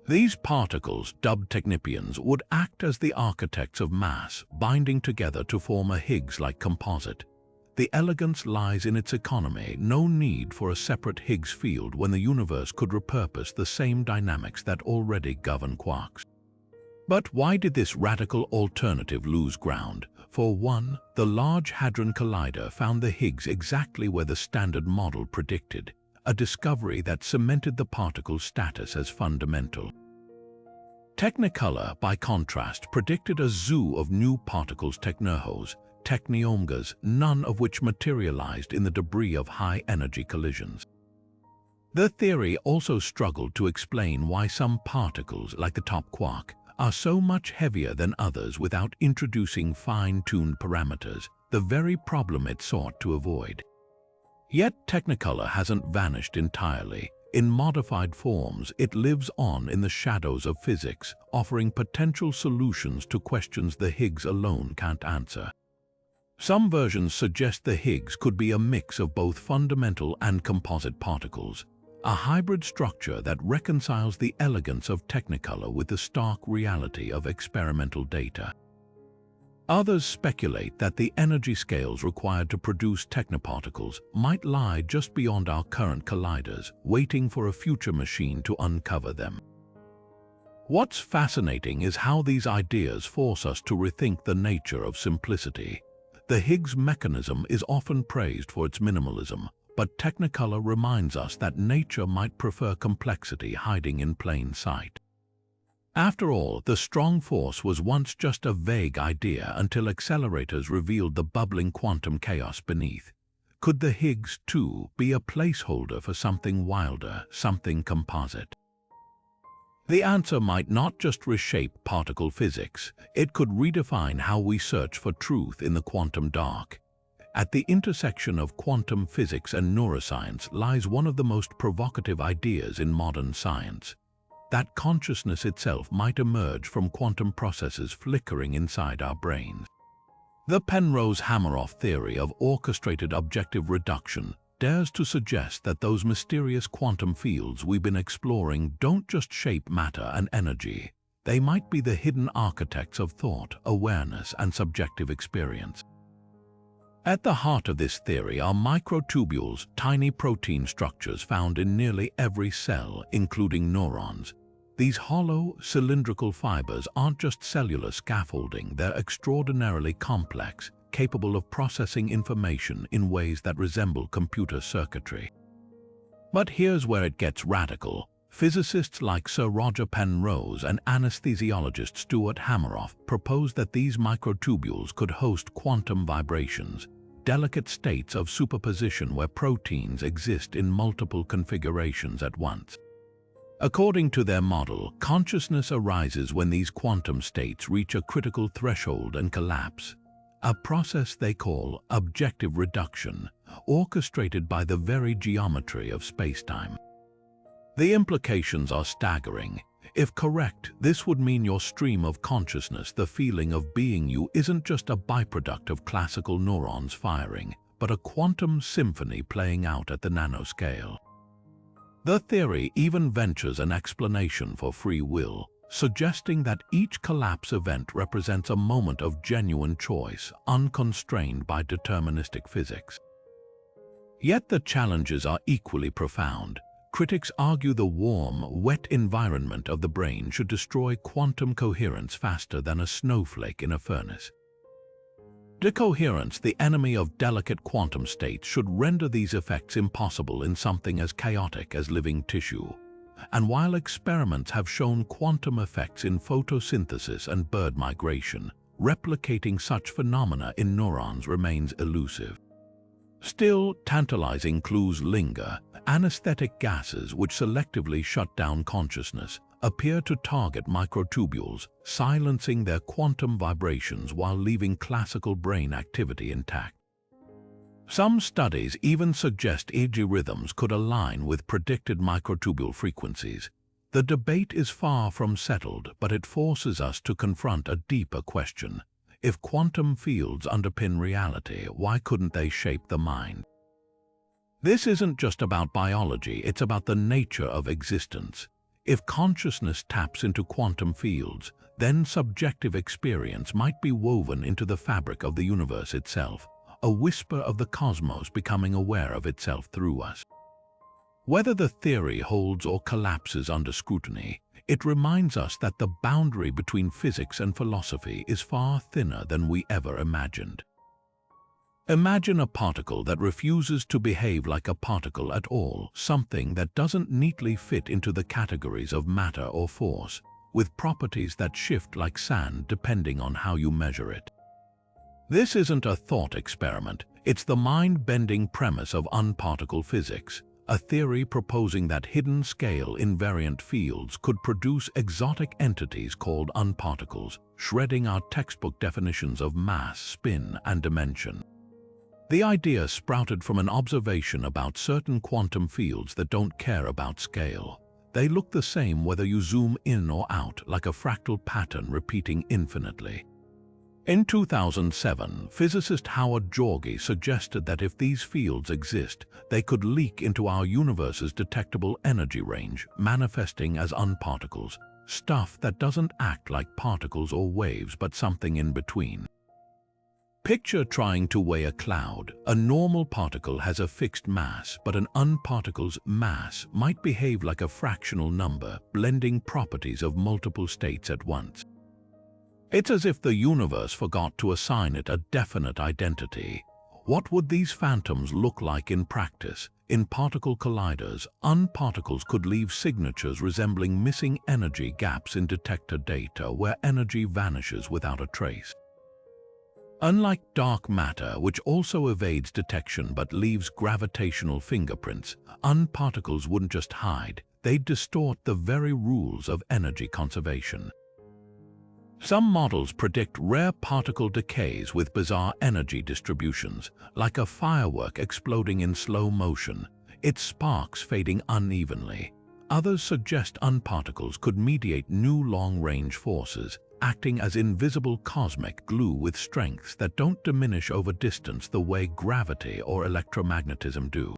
These particles, dubbed technipions, would act as the architects of mass, binding together to form a Higgs-like composite. The elegance lies in its economy, no need for a separate Higgs field when the universe could repurpose the same dynamics that already govern quarks. But why did this radical alternative lose ground? For one, the Large Hadron Collider found the Higgs exactly where the standard model predicted, a discovery that cemented the particle's status as fundamental. Technicolor, by contrast, predicted a zoo of new particles, technurhos, techneomgas, none of which materialized in the debris of high-energy collisions. The theory also struggled to explain why some particles, like the top quark, are so much heavier than others without introducing fine-tuned parameters, the very problem it sought to avoid. Yet Technicolor hasn't vanished entirely. In modified forms, it lives on in the shadows of physics, offering potential solutions to questions the Higgs alone can't answer. Some versions suggest the Higgs could be a mix of both fundamental and composite particles, a hybrid structure that reconciles the elegance of Technicolor with the stark reality of experimental data. Others speculate that the energy scales required to produce technoparticles might lie just beyond our current colliders, waiting for a future machine to uncover them. What's fascinating is how these ideas force us to rethink the nature of simplicity. The Higgs mechanism is often praised for its minimalism, but Technicolor reminds us that nature might prefer complexity hiding in plain sight. After all, the strong force was once just a vague idea until accelerators revealed the bubbling quantum chaos beneath. Could the Higgs, too, be a placeholder for something wilder, something composite? The answer might not just reshape particle physics, it could redefine how we search for truth in the quantum dark. At the intersection of quantum physics and neuroscience lies one of the most provocative ideas in modern science: that consciousness itself might emerge from quantum processes flickering inside our brains. The Penrose-Hameroff theory of orchestrated objective reduction dares to suggest that those mysterious quantum fields we've been exploring don't just shape matter and energy. They might be the hidden architects of thought, awareness, and subjective experience. At the heart of this theory are microtubules, tiny protein structures found in nearly every cell, including neurons. These hollow, cylindrical fibers aren't just cellular scaffolding, they're extraordinarily complex, capable of processing information in ways that resemble computer circuitry. But here's where it gets radical. Physicists like Sir Roger Penrose and anesthesiologist Stuart Hameroff propose that these microtubules could host quantum vibrations, delicate states of superposition where proteins exist in multiple configurations at once. According to their model, consciousness arises when these quantum states reach a critical threshold and collapse, a process they call objective reduction, orchestrated by the very geometry of spacetime. The implications are staggering. If correct, this would mean your stream of consciousness, the feeling of being you, isn't just a byproduct of classical neurons firing, but a quantum symphony playing out at the nanoscale. The theory even ventures an explanation for free will, suggesting that each collapse event represents a moment of genuine choice, unconstrained by deterministic physics. Yet the challenges are equally profound. Critics argue the warm, wet environment of the brain should destroy quantum coherence faster than a snowflake in a furnace. Decoherence, the enemy of delicate quantum states, should render these effects impossible in something as chaotic as living tissue. And while experiments have shown quantum effects in photosynthesis and bird migration, replicating such phenomena in neurons remains elusive. Still, tantalizing clues linger. Anesthetic gases, which selectively shut down consciousness, appear to target microtubules, silencing their quantum vibrations while leaving classical brain activity intact. Some studies even suggest EEG rhythms could align with predicted microtubule frequencies. The debate is far from settled, but it forces us to confront a deeper question. If quantum fields underpin reality, why couldn't they shape the mind? This isn't just about biology, it's about the nature of existence. If consciousness taps into quantum fields, then subjective experience might be woven into the fabric of the universe itself, a whisper of the cosmos becoming aware of itself through us. Whether the theory holds or collapses under scrutiny, it reminds us that the boundary between physics and philosophy is far thinner than we ever imagined. Imagine a particle that refuses to behave like a particle at all, something that doesn't neatly fit into the categories of matter or force. with properties that shift like sand depending on how you measure it. This isn't a thought experiment, it's the mind-bending premise of unparticle physics, a theory proposing that hidden scale invariant fields could produce exotic entities called unparticles, shredding our textbook definitions of mass, spin, and dimension. The idea sprouted from an observation about certain quantum fields that don't care about scale. They look the same whether you zoom in or out, like a fractal pattern repeating infinitely. In 2007, physicist Howard Georgi suggested that if these fields exist, they could leak into our universe's detectable energy range, manifesting as unparticles, stuff that doesn't act like particles or waves but something in between. Picture trying to weigh a cloud. A normal particle has a fixed mass, but an unparticle's mass might behave like a fractional number, blending properties of multiple states at once. It's as if the universe forgot to assign it a definite identity. What would these phantoms look like in practice? In particle colliders, unparticles could leave signatures resembling missing energy gaps in detector data where energy vanishes without a trace. Unlike dark matter, which also evades detection but leaves gravitational fingerprints, unparticles wouldn't just hide, they'd distort the very rules of energy conservation. Some models predict rare particle decays with bizarre energy distributions, like a firework exploding in slow motion, its sparks fading unevenly. Others suggest unparticles could mediate new long-range forces, acting as invisible cosmic glue with strengths that don't diminish over distance the way gravity or electromagnetism do.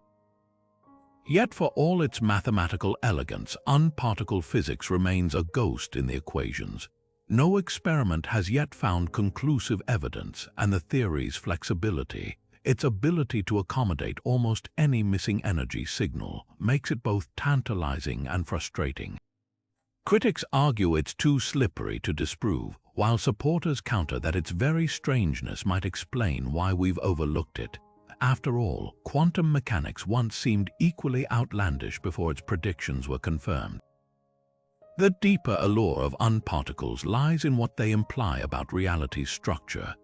Yet for all its mathematical elegance, unparticle physics remains a ghost in the equations. No experiment has yet found conclusive evidence, and the theory's flexibility, its ability to accommodate almost any missing energy signal, makes it both tantalizing and frustrating. Critics argue it's too slippery to disprove, while supporters counter that its very strangeness might explain why we've overlooked it. After all, quantum mechanics once seemed equally outlandish before its predictions were confirmed. The deeper allure of unparticles lies in what they imply about reality's structure.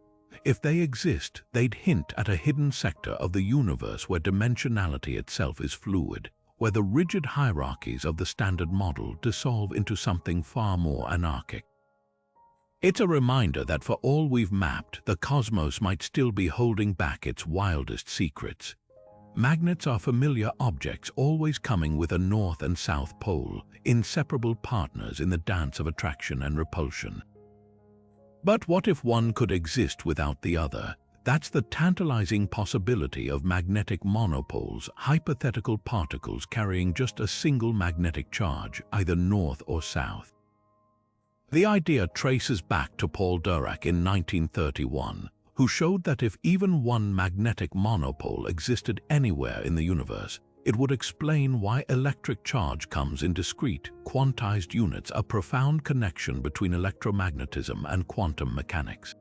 If they exist, they'd hint at a hidden sector of the universe where dimensionality itself is fluid, where the rigid hierarchies of the standard model dissolve into something far more anarchic. It's a reminder that for all we've mapped, the cosmos might still be holding back its wildest secrets. Magnets are familiar objects, always coming with a north and south pole, inseparable partners in the dance of attraction and repulsion. But what if one could exist without the other? That's the tantalizing possibility of magnetic monopoles, hypothetical particles carrying just a single magnetic charge, either north or south. The idea traces back to Paul Dirac in 1931, who showed that if even one magnetic monopole existed anywhere in the universe, it would explain why electric charge comes in discrete, quantized units, a profound connection between electromagnetism and quantum mechanics.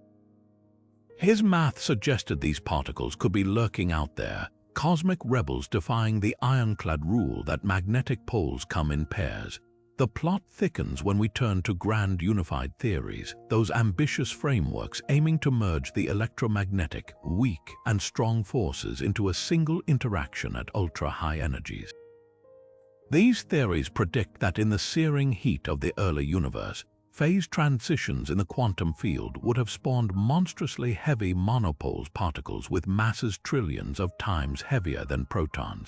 His math suggested these particles could be lurking out there, cosmic rebels defying the ironclad rule that magnetic poles come in pairs. The plot thickens when we turn to grand unified theories, those ambitious frameworks aiming to merge the electromagnetic, weak, and strong forces into a single interaction at ultra-high energies. These theories predict that in the searing heat of the early universe, phase transitions in the quantum field would have spawned monstrously heavy monopoles particles with masses trillions of times heavier than protons.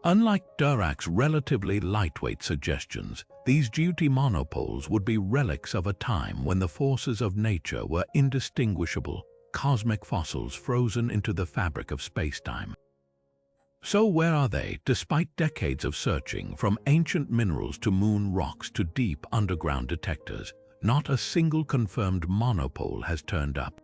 Unlike Dirac's relatively lightweight suggestions, these duty monopoles would be relics of a time when the forces of nature were indistinguishable, cosmic fossils frozen into the fabric of space-time. So where are they, despite decades of searching, from ancient minerals to moon rocks to deep underground detectors? Not a single confirmed monopole has turned up.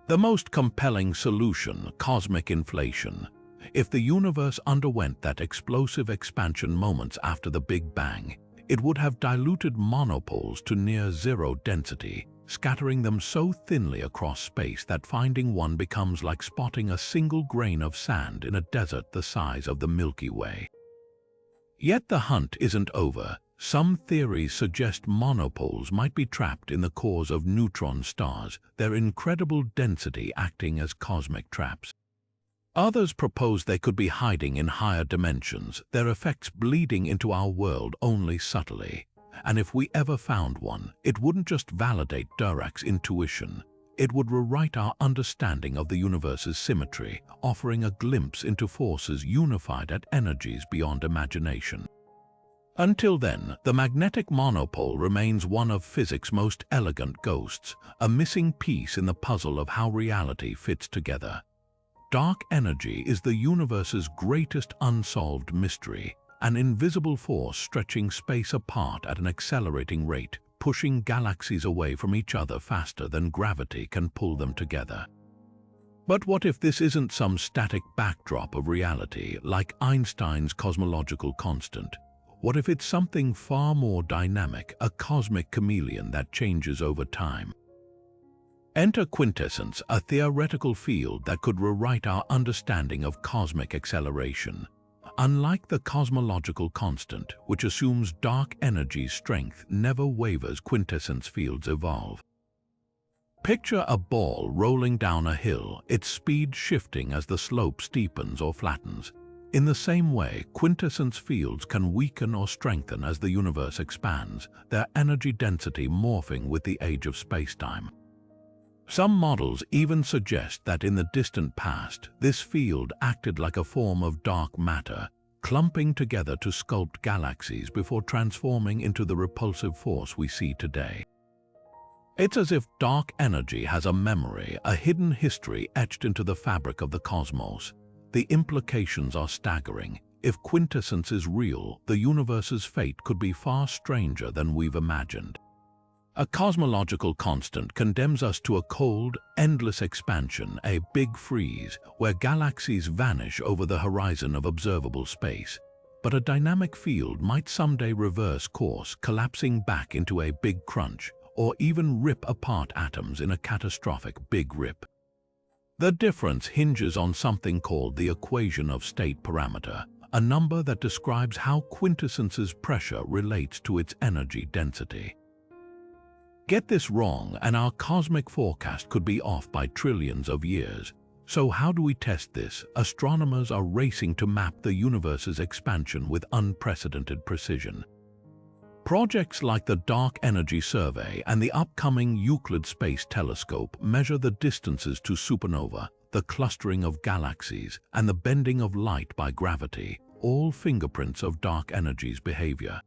The most compelling solution, cosmic inflation. If the universe underwent that explosive expansion moments after the Big Bang, it would have diluted monopoles to near zero density, scattering them so thinly across space that finding one becomes like spotting a single grain of sand in a desert the size of the Milky Way. Yet the hunt isn't over. Some theories suggest monopoles might be trapped in the cores of neutron stars, their incredible density acting as cosmic traps. Others propose they could be hiding in higher dimensions, their effects bleeding into our world only subtly. And if we ever found one, it wouldn't just validate Dirac's intuition. It would rewrite our understanding of the universe's symmetry, offering a glimpse into forces unified at energies beyond imagination. Until then, the magnetic monopole remains one of physics' most elegant ghosts, a missing piece in the puzzle of how reality fits together. Dark energy is the universe's greatest unsolved mystery, an invisible force stretching space apart at an accelerating rate, pushing galaxies away from each other faster than gravity can pull them together. But what if this isn't some static backdrop of reality like Einstein's cosmological constant? What if it's something far more dynamic, a cosmic chameleon that changes over time? Enter quintessence, a theoretical field that could rewrite our understanding of cosmic acceleration. Unlike the cosmological constant, which assumes dark energy's strength never wavers, quintessence fields evolve. Picture a ball rolling down a hill, its speed shifting as the slope steepens or flattens. In the same way, quintessence fields can weaken or strengthen as the universe expands, their energy density morphing with the age of spacetime. Some models even suggest that in the distant past, this field acted like a form of dark matter, clumping together to sculpt galaxies before transforming into the repulsive force we see today. It's as if dark energy has a memory, a hidden history etched into the fabric of the cosmos. The implications are staggering. If quintessence is real, the universe's fate could be far stranger than we've imagined. A cosmological constant condemns us to a cold, endless expansion, a big freeze, where galaxies vanish over the horizon of observable space. But a dynamic field might someday reverse course, collapsing back into a big crunch, or even rip apart atoms in a catastrophic big rip. The difference hinges on something called the equation of state parameter, a number that describes how quintessence's pressure relates to its energy density. Get this wrong and our cosmic forecast could be off by trillions of years. So how do we test this? Astronomers are racing to map the universe's expansion with unprecedented precision. Projects like the Dark Energy Survey and the upcoming Euclid Space Telescope measure the distances to supernova, the clustering of galaxies, and the bending of light by gravity, all fingerprints of dark energy's behavior.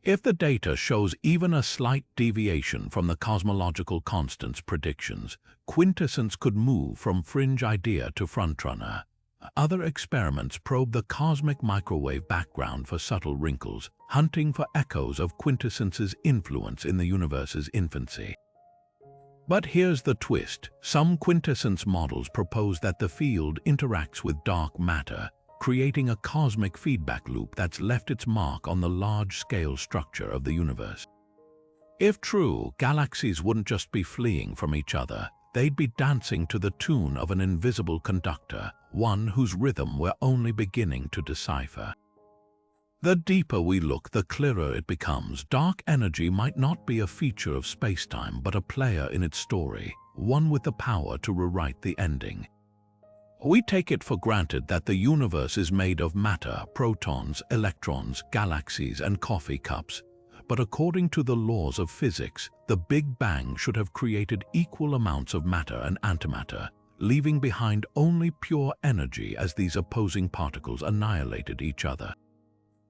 If the data shows even a slight deviation from the cosmological constant's predictions, quintessence could move from fringe idea to frontrunner. Other experiments probe the cosmic microwave background for subtle wrinkles, hunting for echoes of quintessence's influence in the universe's infancy. But here's the twist. Some quintessence models propose that the field interacts with dark matter, creating a cosmic feedback loop that's left its mark on the large-scale structure of the universe. If true, galaxies wouldn't just be fleeing from each other, they'd be dancing to the tune of an invisible conductor, one whose rhythm we're only beginning to decipher. The deeper we look, the clearer it becomes. Dark energy might not be a feature of spacetime, but a player in its story, one with the power to rewrite the ending. We take it for granted that the universe is made of matter, protons, electrons, galaxies, and coffee cups. But according to the laws of physics, the Big Bang should have created equal amounts of matter and antimatter, leaving behind only pure energy as these opposing particles annihilated each other.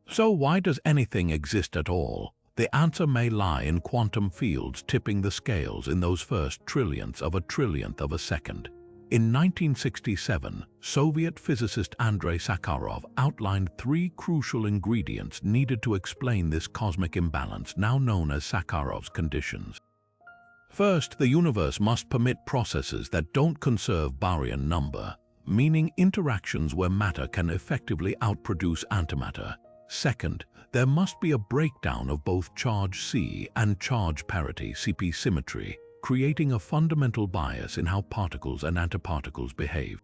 So why does anything exist at all? The answer may lie in quantum fields tipping the scales in those first trillionths of a second. In 1967, Soviet physicist Andrei Sakharov outlined 3 crucial ingredients needed to explain this cosmic imbalance, now known as Sakharov's conditions. First, the universe must permit processes that don't conserve baryon number, meaning interactions where matter can effectively outproduce antimatter. Second, there must be a breakdown of both charge C and charge parity (CP) symmetry, creating a fundamental bias in how particles and antiparticles behave.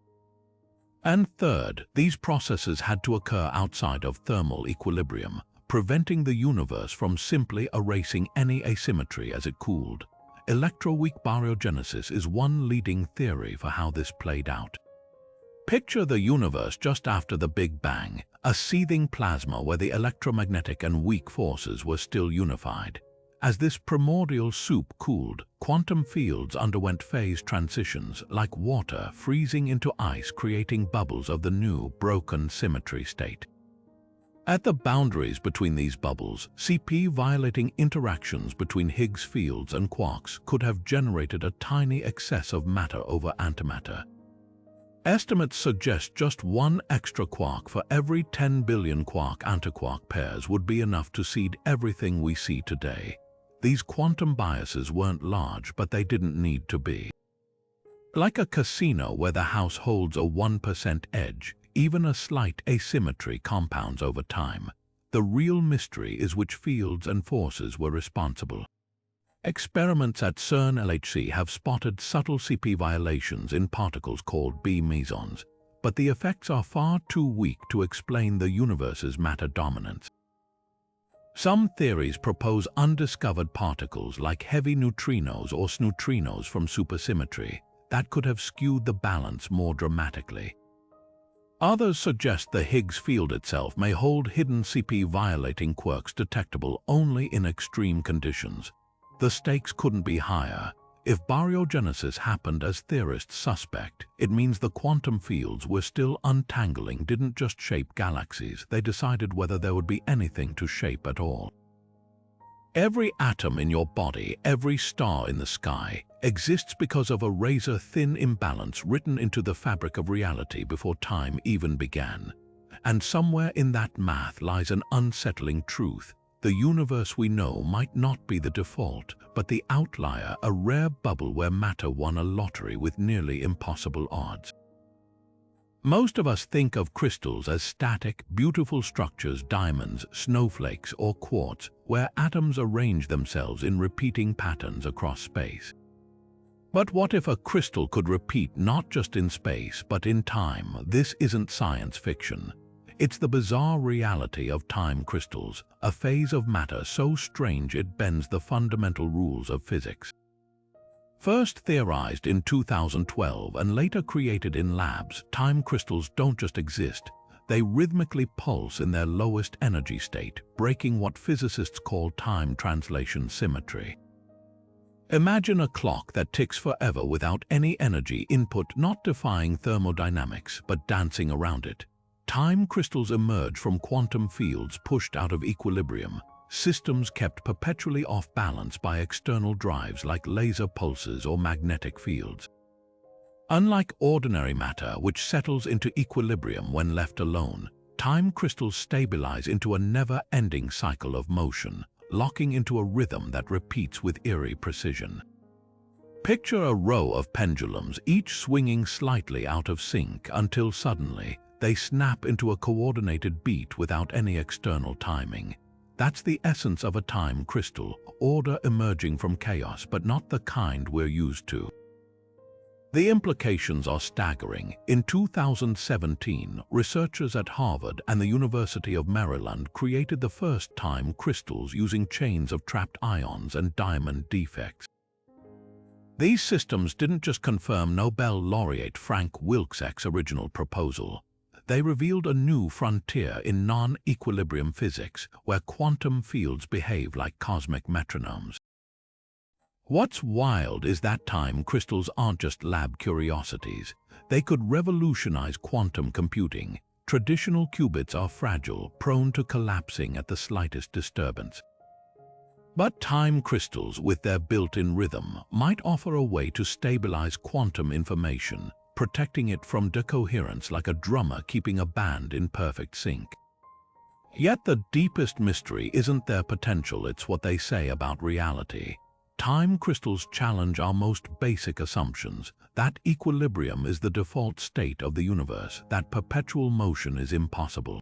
And third, these processes had to occur outside of thermal equilibrium, preventing the universe from simply erasing any asymmetry as it cooled. Electroweak baryogenesis is one leading theory for how this played out. Picture the universe just after the Big Bang, a seething plasma where the electromagnetic and weak forces were still unified. As this primordial soup cooled, quantum fields underwent phase transitions like water freezing into ice, creating bubbles of the new, broken symmetry state. At the boundaries between these bubbles, CP-violating interactions between Higgs fields and quarks could have generated a tiny excess of matter over antimatter. Estimates suggest just one extra quark for every 10 billion quark-antiquark pairs would be enough to seed everything we see today. These quantum biases weren't large, but they didn't need to be. Like a casino where the house holds a 1% edge, even a slight asymmetry compounds over time. The real mystery is which fields and forces were responsible. Experiments at CERN LHC have spotted subtle CP violations in particles called B mesons, but the effects are far too weak to explain the universe's matter dominance. Some theories propose undiscovered particles like heavy neutrinos or sneutrinos from supersymmetry that could have skewed the balance more dramatically. Others suggest the Higgs field itself may hold hidden CP-violating quirks detectable only in extreme conditions. The stakes couldn't be higher. If baryogenesis happened as theorists suspect, it means the quantum fields we're still untangling didn't just shape galaxies, they decided whether there would be anything to shape at all. Every atom in your body, every star in the sky, exists because of a razor-thin imbalance written into the fabric of reality before time even began. And somewhere in that math lies an unsettling truth. The universe we know might not be the default, but the outlier, a rare bubble where matter won a lottery with nearly impossible odds. Most of us think of crystals as static, beautiful structures, diamonds, snowflakes, or quartz, where atoms arrange themselves in repeating patterns across space. But what if a crystal could repeat not just in space, but in time? This isn't science fiction. It's the bizarre reality of time crystals, a phase of matter so strange it bends the fundamental rules of physics. First theorized in 2012 and later created in labs, time crystals don't just exist, they rhythmically pulse in their lowest energy state, breaking what physicists call time translation symmetry. Imagine a clock that ticks forever without any energy input, not defying thermodynamics, but dancing around it. Time crystals emerge from quantum fields pushed out of equilibrium, systems kept perpetually off balance by external drives like laser pulses or magnetic fields. Unlike ordinary matter, which settles into equilibrium when left alone, time crystals stabilize into a never-ending cycle of motion, locking into a rhythm that repeats with eerie precision. Picture a row of pendulums, each swinging slightly out of sync until suddenly they snap into a coordinated beat without any external timing. That's the essence of a time crystal, order emerging from chaos, but not the kind we're used to. The implications are staggering. In 2017, researchers at Harvard and the University of Maryland created the first time crystals using chains of trapped ions and diamond defects. These systems didn't just confirm Nobel laureate Frank Wilczek's original proposal. They revealed a new frontier in non-equilibrium physics, where quantum fields behave like cosmic metronomes. What's wild is that time crystals aren't just lab curiosities. They could revolutionize quantum computing. Traditional qubits are fragile, prone to collapsing at the slightest disturbance. But time crystals, with their built-in rhythm, might offer a way to stabilize quantum information, protecting it from decoherence like a drummer keeping a band in perfect sync. Yet the deepest mystery isn't their potential, it's what they say about reality. Time crystals challenge our most basic assumptions, that equilibrium is the default state of the universe, that perpetual motion is impossible.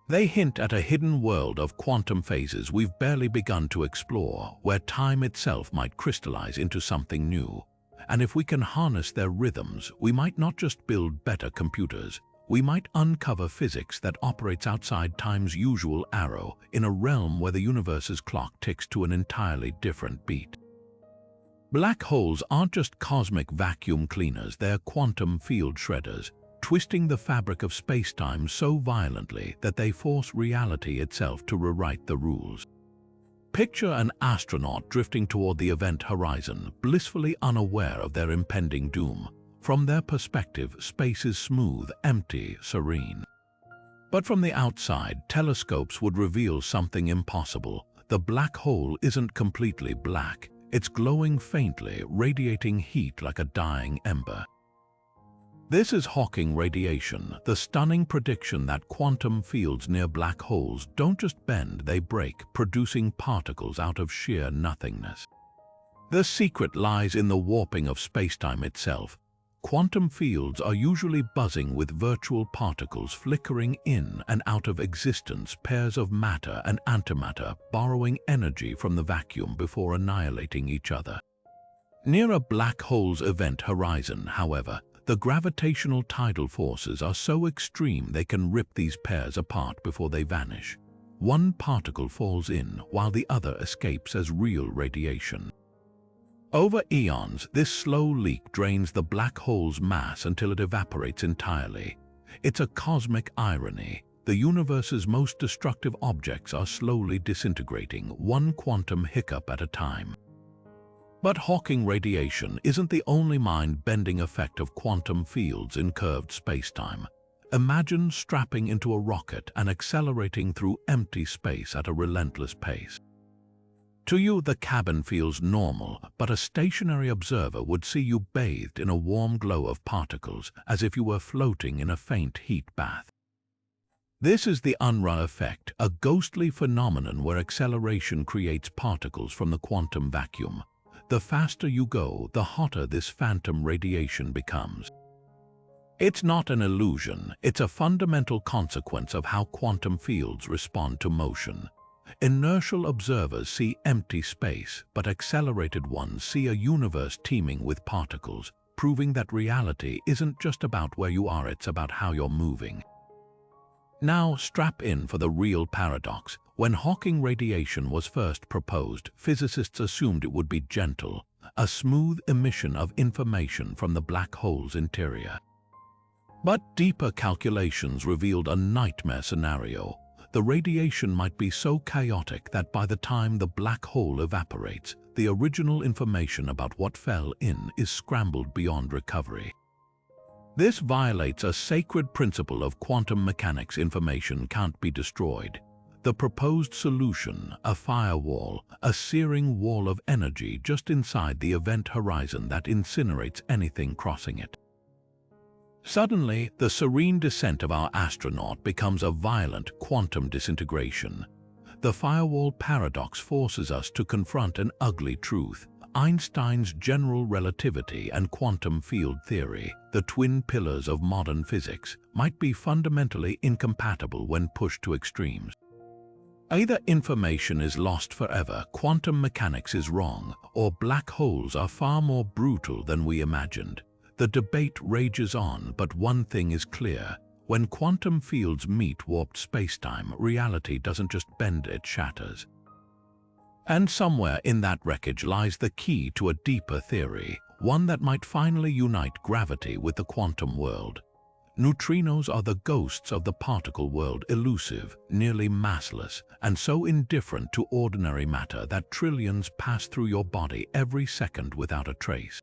They hint at a hidden world of quantum phases we've barely begun to explore, where time itself might crystallize into something new. And if we can harness their rhythms, we might not just build better computers, we might uncover physics that operates outside time's usual arrow in a realm where the universe's clock ticks to an entirely different beat. Black holes aren't just cosmic vacuum cleaners, they're quantum field shredders, twisting the fabric of space-time so violently that they force reality itself to rewrite the rules. Picture an astronaut drifting toward the event horizon, blissfully unaware of their impending doom. From their perspective, space is smooth, empty, serene. But from the outside, telescopes would reveal something impossible. The black hole isn't completely black. It's glowing faintly, radiating heat like a dying ember. This is Hawking radiation, the stunning prediction that quantum fields near black holes don't just bend, they break, producing particles out of sheer nothingness. The secret lies in the warping of spacetime itself. Quantum fields are usually buzzing with virtual particles flickering in and out of existence, pairs of matter and antimatter borrowing energy from the vacuum before annihilating each other. Near a black hole's event horizon, however, the gravitational tidal forces are so extreme they can rip these pairs apart before they vanish. One particle falls in while the other escapes as real radiation. Over eons, this slow leak drains the black hole's mass until it evaporates entirely. It's a cosmic irony. The universe's most destructive objects are slowly disintegrating, one quantum hiccup at a time. But Hawking radiation isn't the only mind-bending effect of quantum fields in curved spacetime. Imagine strapping into a rocket and accelerating through empty space at a relentless pace. To you, the cabin feels normal, but a stationary observer would see you bathed in a warm glow of particles, as if you were floating in a faint heat bath. This is the Unravel effect, a ghostly phenomenon where acceleration creates particles from the quantum vacuum. The faster you go, the hotter this phantom radiation becomes. It's not an illusion, it's a fundamental consequence of how quantum fields respond to motion. Inertial observers see empty space, but accelerated ones see a universe teeming with particles, proving that reality isn't just about where you are, it's about how you're moving. Now strap in for the real paradox. When Hawking radiation was first proposed, physicists assumed it would be gentle, a smooth emission of information from the black hole's interior. But deeper calculations revealed a nightmare scenario. The radiation might be so chaotic that by the time the black hole evaporates, the original information about what fell in is scrambled beyond recovery. This violates a sacred principle of quantum mechanics: information can't be destroyed. The proposed solution, a firewall, a searing wall of energy just inside the event horizon that incinerates anything crossing it. Suddenly, the serene descent of our astronaut becomes a violent quantum disintegration. The firewall paradox forces us to confront an ugly truth. Einstein's general relativity and quantum field theory, the twin pillars of modern physics, might be fundamentally incompatible when pushed to extremes. Either information is lost forever, quantum mechanics is wrong, or black holes are far more brutal than we imagined. The debate rages on, but one thing is clear. When quantum fields meet warped spacetime, reality doesn't just bend, it shatters. And somewhere in that wreckage lies the key to a deeper theory, one that might finally unite gravity with the quantum world. Neutrinos are the ghosts of the particle world, elusive, nearly massless, and so indifferent to ordinary matter that trillions pass through your body every second without a trace.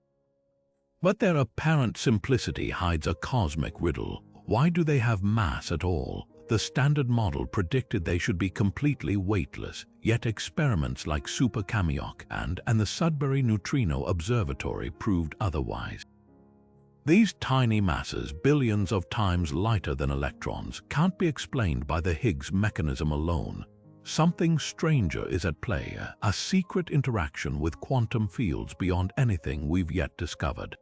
But their apparent simplicity hides a cosmic riddle. Why do they have mass at all? The Standard Model predicted they should be completely weightless, yet experiments like Super Kamiok and the Sudbury Neutrino Observatory proved otherwise. These tiny masses, billions of times lighter than electrons, can't be explained by the Higgs mechanism alone. Something stranger is at play, a secret interaction with quantum fields beyond anything we've yet discovered.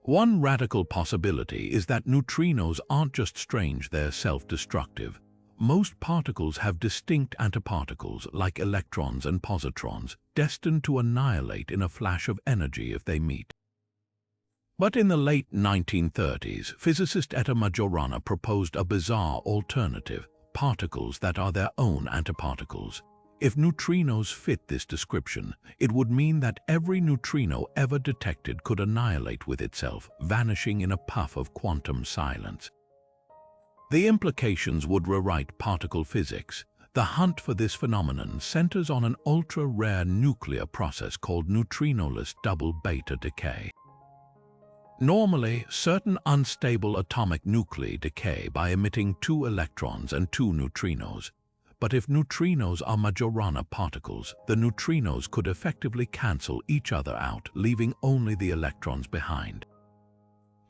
One radical possibility is that neutrinos aren't just strange, they're self-destructive. Most particles have distinct antiparticles, like electrons and positrons, destined to annihilate in a flash of energy if they meet. But in the late 1930s, physicist Eta Majorana proposed a bizarre alternative: particles that are their own antiparticles. If neutrinos fit this description, it would mean that every neutrino ever detected could annihilate with itself, vanishing in a puff of quantum silence. The implications would rewrite particle physics. The hunt for this phenomenon centers on an ultra-rare nuclear process called neutrinoless double beta decay. Normally, certain unstable atomic nuclei decay by emitting 2 electrons and 2 neutrinos. But if neutrinos are Majorana particles, the neutrinos could effectively cancel each other out, leaving only the electrons behind.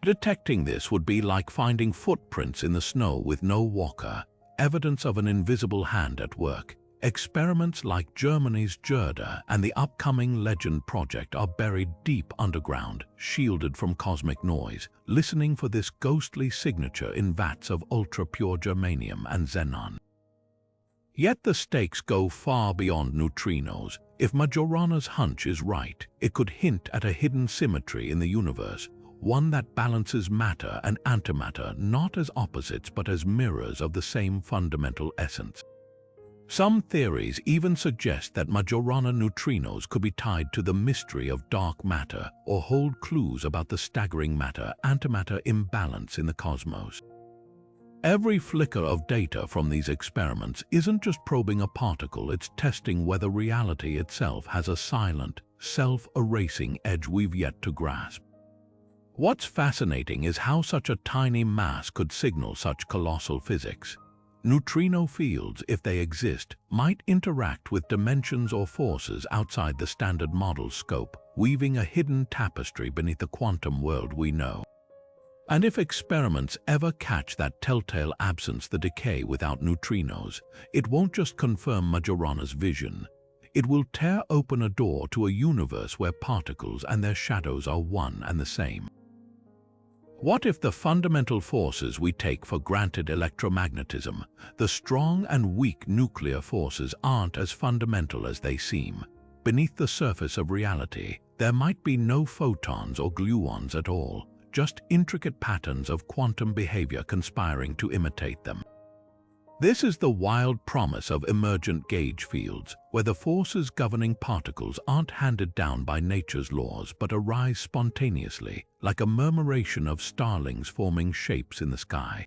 Detecting this would be like finding footprints in the snow with no walker, evidence of an invisible hand at work. Experiments like Germany's Jerde and the upcoming Legend project are buried deep underground, shielded from cosmic noise, listening for this ghostly signature in vats of ultra-pure germanium and xenon. Yet the stakes go far beyond neutrinos. If Majorana's hunch is right, it could hint at a hidden symmetry in the universe, one that balances matter and antimatter not as opposites but as mirrors of the same fundamental essence. Some theories even suggest that Majorana neutrinos could be tied to the mystery of dark matter or hold clues about the staggering matter-antimatter imbalance in the cosmos. Every flicker of data from these experiments isn't just probing a particle, it's testing whether reality itself has a silent, self-erasing edge we've yet to grasp. What's fascinating is how such a tiny mass could signal such colossal physics. Neutrino fields, if they exist, might interact with dimensions or forces outside the standard model scope, weaving a hidden tapestry beneath the quantum world we know. And if experiments ever catch that telltale absence, the decay without neutrinos, it won't just confirm Majorana's vision. It will tear open a door to a universe where particles and their shadows are one and the same. What if the fundamental forces we take for granted, electromagnetism, the strong and weak nuclear forces, aren't as fundamental as they seem? Beneath the surface of reality, there might be no photons or gluons at all, just intricate patterns of quantum behavior conspiring to imitate them. This is the wild promise of emergent gauge fields, where the forces governing particles aren't handed down by nature's laws but arise spontaneously, like a murmuration of starlings forming shapes in the sky.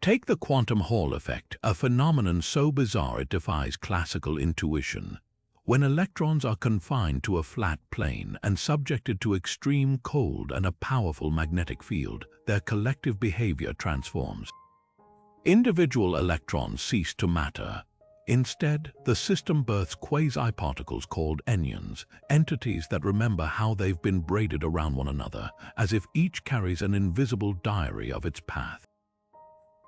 Take the quantum Hall effect, a phenomenon so bizarre it defies classical intuition. When electrons are confined to a flat plane and subjected to extreme cold and a powerful magnetic field, their collective behavior transforms. Individual electrons cease to matter. Instead, the system births quasi-particles called enyons, entities that remember how they've been braided around one another, as if each carries an invisible diary of its path.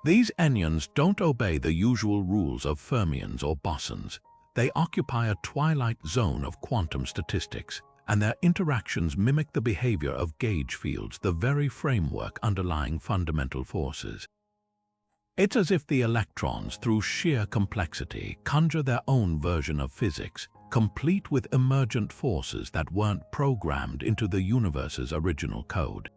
These enyons don't obey the usual rules of fermions or bosons. They occupy a twilight zone of quantum statistics, and their interactions mimic the behavior of gauge fields, the very framework underlying fundamental forces. It's as if the electrons, through sheer complexity, conjure their own version of physics, complete with emergent forces that weren't programmed into the universe's original code.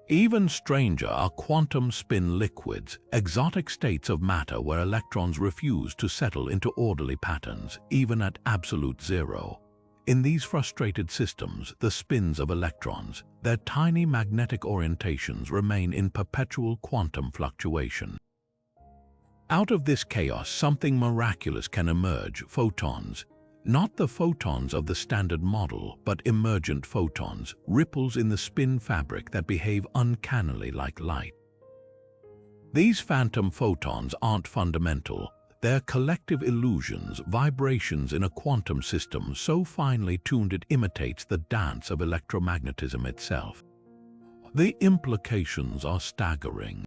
Even stranger are quantum spin liquids, exotic states of matter where electrons refuse to settle into orderly patterns, even at absolute zero. In these frustrated systems, the spins of electrons, their tiny magnetic orientations, remain in perpetual quantum fluctuation. Out of this chaos, something miraculous can emerge: photons. Not the photons of the standard model, but emergent photons, ripples in the spin fabric that behave uncannily like light. These phantom photons aren't fundamental. They're collective illusions, vibrations in a quantum system so finely tuned it imitates the dance of electromagnetism itself. The implications are staggering.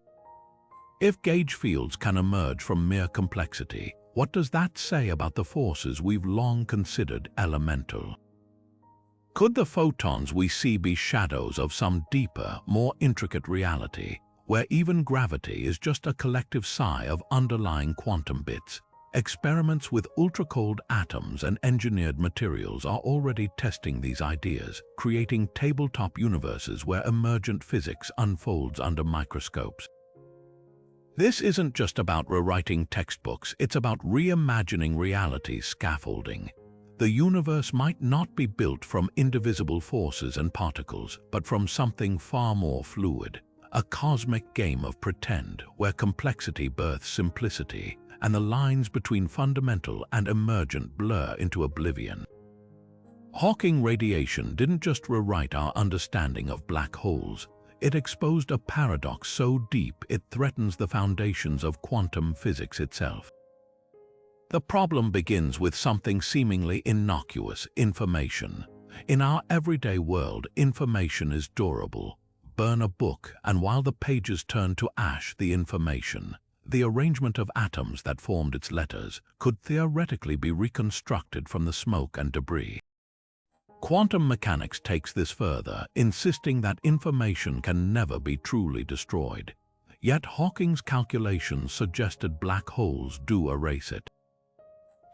If gauge fields can emerge from mere complexity, what does that say about the forces we've long considered elemental? Could the photons we see be shadows of some deeper, more intricate reality, where even gravity is just a collective sigh of underlying quantum bits? Experiments with ultra-cold atoms and engineered materials are already testing these ideas, creating tabletop universes where emergent physics unfolds under microscopes. This isn't just about rewriting textbooks, it's about reimagining reality's scaffolding. The universe might not be built from indivisible forces and particles, but from something far more fluid, a cosmic game of pretend where complexity births simplicity, and the lines between fundamental and emergent blur into oblivion. Hawking radiation didn't just rewrite our understanding of black holes, it exposed a paradox so deep it threatens the foundations of quantum physics itself. The problem begins with something seemingly innocuous: information. In our everyday world, information is durable. Burn a book, and while the pages turn to ash, the arrangement of atoms that formed its letters, could theoretically be reconstructed from the smoke and debris. Quantum mechanics takes this further, insisting that information can never be truly destroyed. Yet Hawking's calculations suggested black holes do erase it.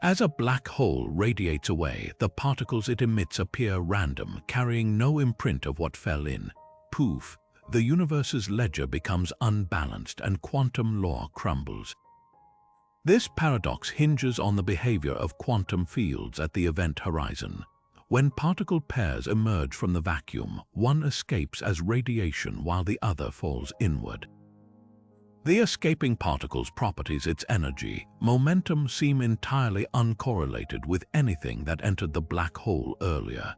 As a black hole radiates away, the particles it emits appear random, carrying no imprint of what fell in. Poof, the universe's ledger becomes unbalanced and quantum law crumbles. This paradox hinges on the behavior of quantum fields at the event horizon. When particle pairs emerge from the vacuum, one escapes as radiation while the other falls inward. The escaping particle's properties, its energy, momentum, seem entirely uncorrelated with anything that entered the black hole earlier.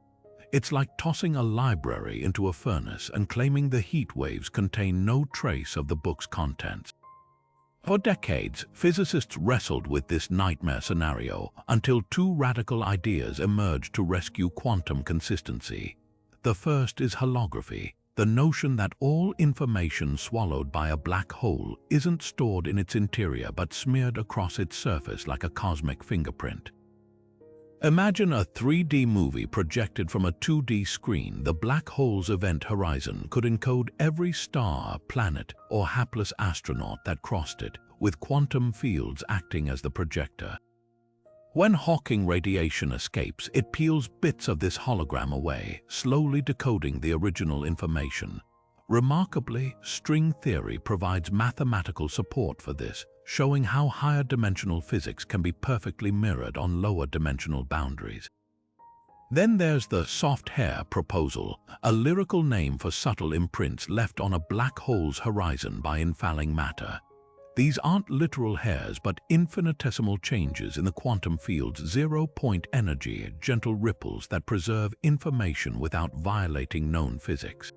It's like tossing a library into a furnace and claiming the heat waves contain no trace of the book's contents. For decades, physicists wrestled with this nightmare scenario until two radical ideas emerged to rescue quantum consistency. The first is holography, the notion that all information swallowed by a black hole isn't stored in its interior but smeared across its surface like a cosmic fingerprint. Imagine a 3D movie projected from a 2D screen. The black hole's event horizon could encode every star, planet, or hapless astronaut that crossed it, with quantum fields acting as the projector. When Hawking radiation escapes, it peels bits of this hologram away, slowly decoding the original information. Remarkably, string theory provides mathematical support for this, showing how higher dimensional physics can be perfectly mirrored on lower dimensional boundaries. Then there's the soft hair proposal, a lyrical name for subtle imprints left on a black hole's horizon by infalling matter. These aren't literal hairs, but infinitesimal changes in the quantum field's zero-point energy, gentle ripples that preserve information without violating known physics.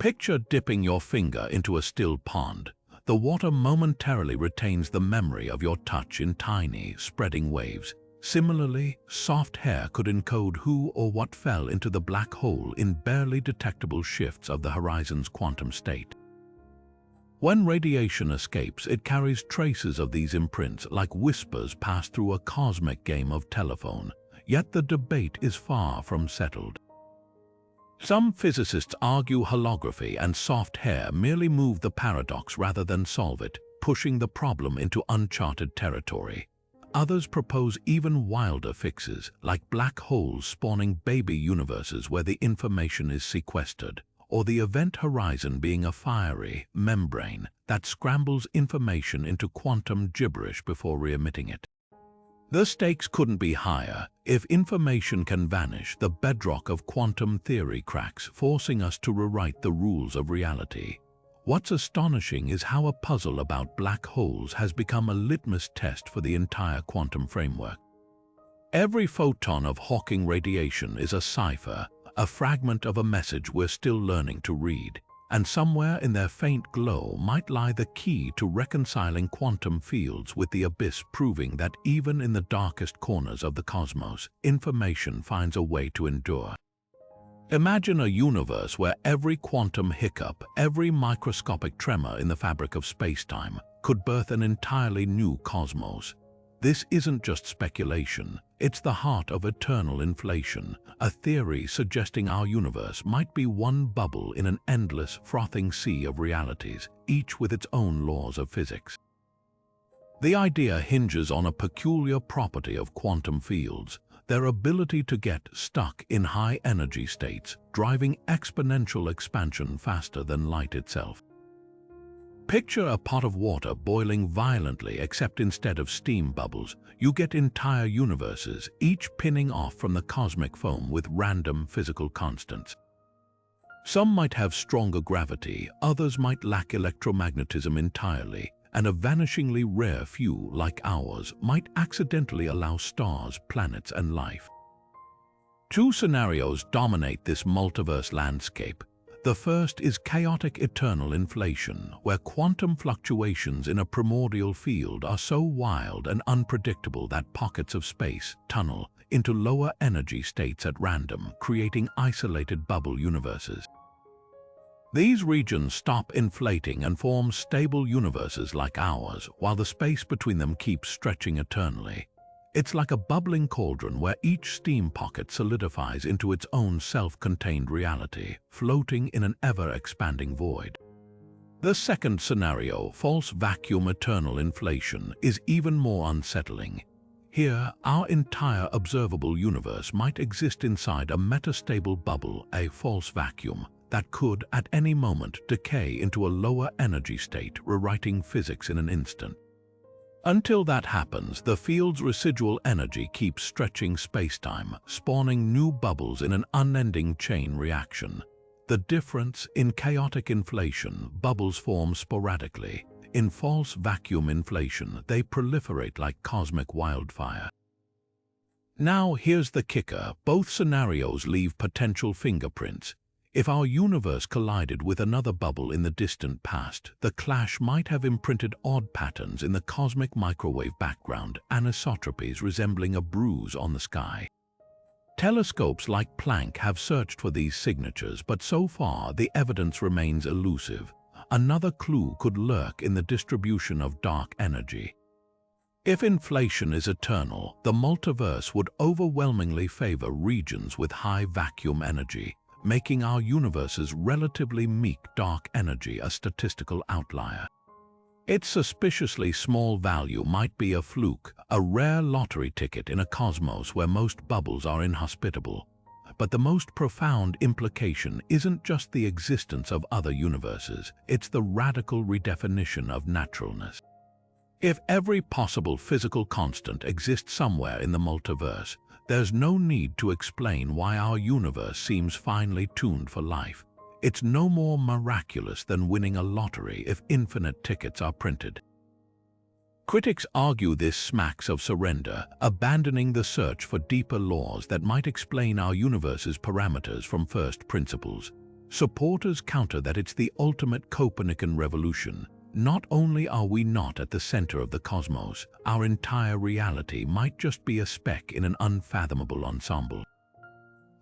Picture dipping your finger into a still pond. The water momentarily retains the memory of your touch in tiny, spreading waves. Similarly, soft hair could encode who or what fell into the black hole in barely detectable shifts of the horizon's quantum state. When radiation escapes, it carries traces of these imprints like whispers passed through a cosmic game of telephone, yet the debate is far from settled. Some physicists argue holography and soft hair merely move the paradox rather than solve it, pushing the problem into uncharted territory. Others propose even wilder fixes, like black holes spawning baby universes where the information is sequestered, or the event horizon being a fiery membrane that scrambles information into quantum gibberish before re-emitting it. The stakes couldn't be higher. If information can vanish, the bedrock of quantum theory cracks, forcing us to rewrite the rules of reality. What's astonishing is how a puzzle about black holes has become a litmus test for the entire quantum framework. Every photon of Hawking radiation is a cipher, a fragment of a message we're still learning to read. And somewhere in their faint glow might lie the key to reconciling quantum fields with the abyss, proving that even in the darkest corners of the cosmos, information finds a way to endure. Imagine a universe where every quantum hiccup, every microscopic tremor in the fabric of space-time could birth an entirely new cosmos. This isn't just speculation, it's the heart of eternal inflation, a theory suggesting our universe might be one bubble in an endless, frothing sea of realities, each with its own laws of physics. The idea hinges on a peculiar property of quantum fields, their ability to get stuck in high energy states, driving exponential expansion faster than light itself. Picture a pot of water boiling violently, except instead of steam bubbles, you get entire universes, each pinning off from the cosmic foam with random physical constants. Some might have stronger gravity, others might lack electromagnetism entirely, and a vanishingly rare few, like ours, might accidentally allow stars, planets, and life. Two scenarios dominate this multiverse landscape. The first is chaotic eternal inflation, where quantum fluctuations in a primordial field are so wild and unpredictable that pockets of space tunnel into lower energy states at random, creating isolated bubble universes. These regions stop inflating and form stable universes like ours, while the space between them keeps stretching eternally. It's like a bubbling cauldron where each steam pocket solidifies into its own self-contained reality, floating in an ever-expanding void. The second scenario, false vacuum eternal inflation, is even more unsettling. Here, our entire observable universe might exist inside a metastable bubble, a false vacuum, that could, at any moment, decay into a lower energy state, rewriting physics in an instant. Until that happens, the field's residual energy keeps stretching spacetime, spawning new bubbles in an unending chain reaction. The difference: in chaotic inflation, bubbles form sporadically. In false vacuum inflation, they proliferate like cosmic wildfire. Now here's the kicker: both scenarios leave potential fingerprints. If our universe collided with another bubble in the distant past, the clash might have imprinted odd patterns in the cosmic microwave background, anisotropies resembling a bruise on the sky. Telescopes like Planck have searched for these signatures, but so far the evidence remains elusive. Another clue could lurk in the distribution of dark energy. If inflation is eternal, the multiverse would overwhelmingly favor regions with high vacuum energy, making our universe's relatively meek dark energy a statistical outlier. Its suspiciously small value might be a fluke, a rare lottery ticket in a cosmos where most bubbles are inhospitable. But the most profound implication isn't just the existence of other universes, it's the radical redefinition of naturalness. If every possible physical constant exists somewhere in the multiverse, there's no need to explain why our universe seems finely tuned for life. It's no more miraculous than winning a lottery if infinite tickets are printed. Critics argue this smacks of surrender, abandoning the search for deeper laws that might explain our universe's parameters from first principles. Supporters counter that it's the ultimate Copernican revolution. Not only are we not at the center of the cosmos, our entire reality might just be a speck in an unfathomable ensemble.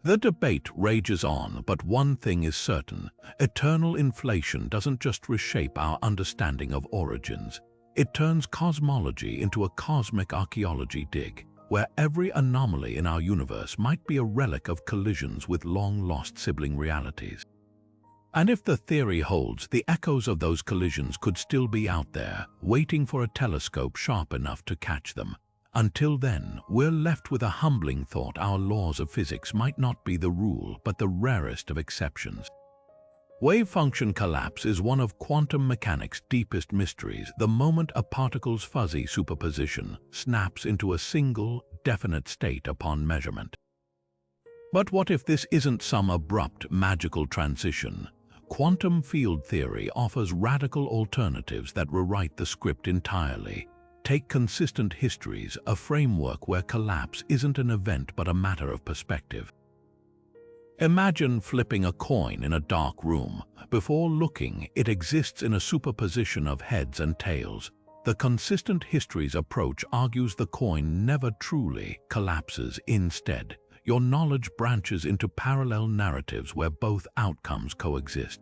The debate rages on, but one thing is certain: eternal inflation doesn't just reshape our understanding of origins. It turns cosmology into a cosmic archaeology dig, where every anomaly in our universe might be a relic of collisions with long-lost sibling realities. And if the theory holds, the echoes of those collisions could still be out there, waiting for a telescope sharp enough to catch them. Until then, we're left with a humbling thought: our laws of physics might not be the rule, but the rarest of exceptions. Wave function collapse is one of quantum mechanics' deepest mysteries. The moment a particle's fuzzy superposition snaps into a single, definite state upon measurement. But what if this isn't some abrupt, magical transition? Quantum field theory offers radical alternatives that rewrite the script entirely. Take consistent histories, a framework where collapse isn't an event but a matter of perspective. Imagine flipping a coin in a dark room. Before looking, it exists in a superposition of heads and tails. The consistent histories approach argues the coin never truly collapses. Instead, your knowledge branches into parallel narratives where both outcomes coexist.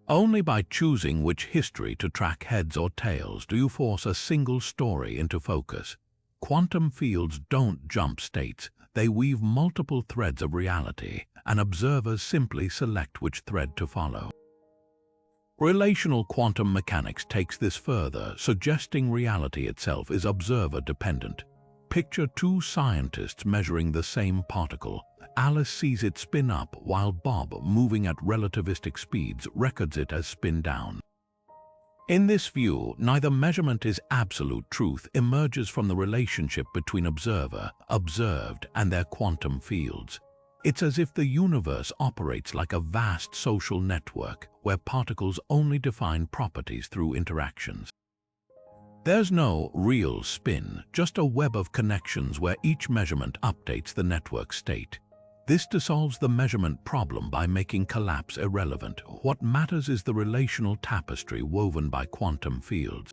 Only by choosing which history to track, heads or tails, do you force a single story into focus. Quantum fields don't jump states, they weave multiple threads of reality, and observers simply select which thread to follow. Relational quantum mechanics takes this further, suggesting reality itself is observer-dependent. Picture two scientists measuring the same particle. Alice sees it spin up, while Bob, moving at relativistic speeds, records it as spin down. In this view, neither measurement is absolute truth emerges from the relationship between observer, observed, and their quantum fields. It's as if the universe operates like a vast social network where particles only define properties through interactions. There's no real spin, just a web of connections where each measurement updates the network state. This dissolves the measurement problem by making collapse irrelevant. What matters is the relational tapestry woven by quantum fields.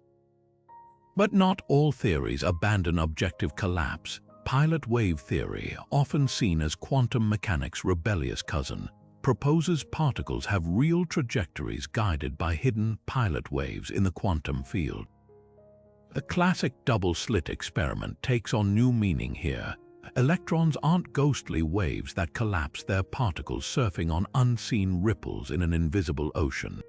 But not all theories abandon objective collapse. Pilot wave theory, often seen as quantum mechanics' rebellious cousin, proposes particles have real trajectories guided by hidden pilot waves in the quantum field. The classic double-slit experiment takes on new meaning here. Electrons aren't ghostly waves that collapse, their particles surfing on unseen ripples in an invisible ocean.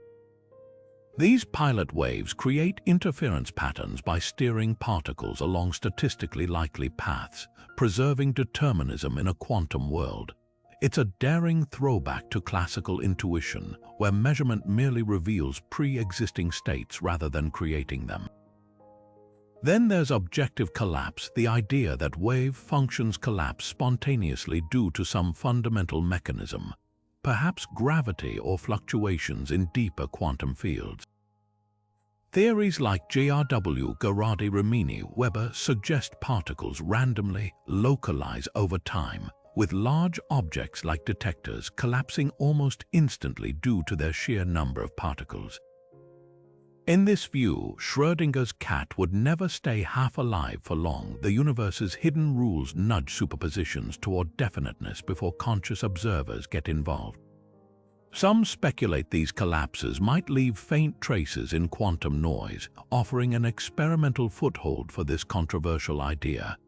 These pilot waves create interference patterns by steering particles along statistically likely paths, preserving determinism in a quantum world. It's a daring throwback to classical intuition, where measurement merely reveals pre-existing states rather than creating them. Then there's objective collapse, the idea that wave functions collapse spontaneously due to some fundamental mechanism, perhaps gravity or fluctuations in deeper quantum fields. Theories like JRW, Garadi, Rimini, Weber suggest particles randomly localize over time, with large objects like detectors collapsing almost instantly due to their sheer number of particles. In this view, Schrödinger's cat would never stay half alive for long. The universe's hidden rules nudge superpositions toward definiteness before conscious observers get involved. Some speculate these collapses might leave faint traces in quantum noise, offering an experimental foothold for this controversial idea.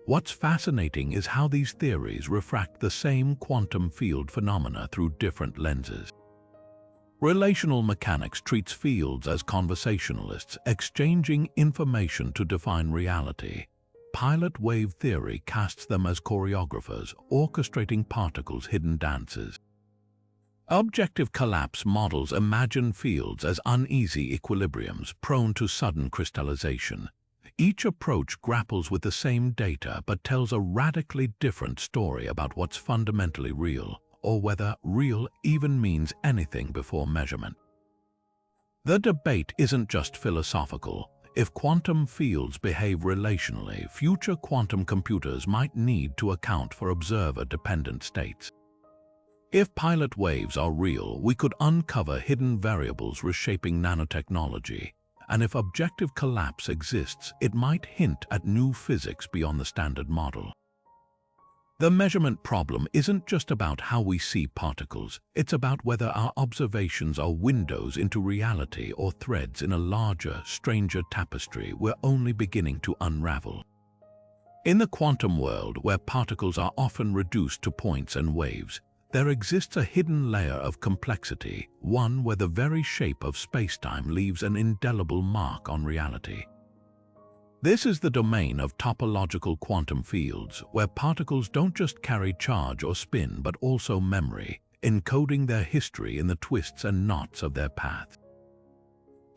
What's fascinating is how these theories refract the same quantum field phenomena through different lenses. Relational mechanics treats fields as conversationalists, exchanging information to define reality. Pilot wave theory casts them as choreographers, orchestrating particles' hidden dances. Objective collapse models imagine fields as uneasy equilibriums prone to sudden crystallization. Each approach grapples with the same data but tells a radically different story about what's fundamentally real, or whether real even means anything before measurement. The debate isn't just philosophical. If quantum fields behave relationally, future quantum computers might need to account for observer-dependent states. If pilot waves are real, we could uncover hidden variables reshaping nanotechnology, and if objective collapse exists, it might hint at new physics beyond the standard model. The measurement problem isn't just about how we see particles, it's about whether our observations are windows into reality or threads in a larger, stranger tapestry we're only beginning to unravel. In the quantum world, where particles are often reduced to points and waves, there exists a hidden layer of complexity, one where the very shape of spacetime leaves an indelible mark on reality. This is the domain of topological quantum fields, where particles don't just carry charge or spin but also memory, encoding their history in the twists and knots of their path.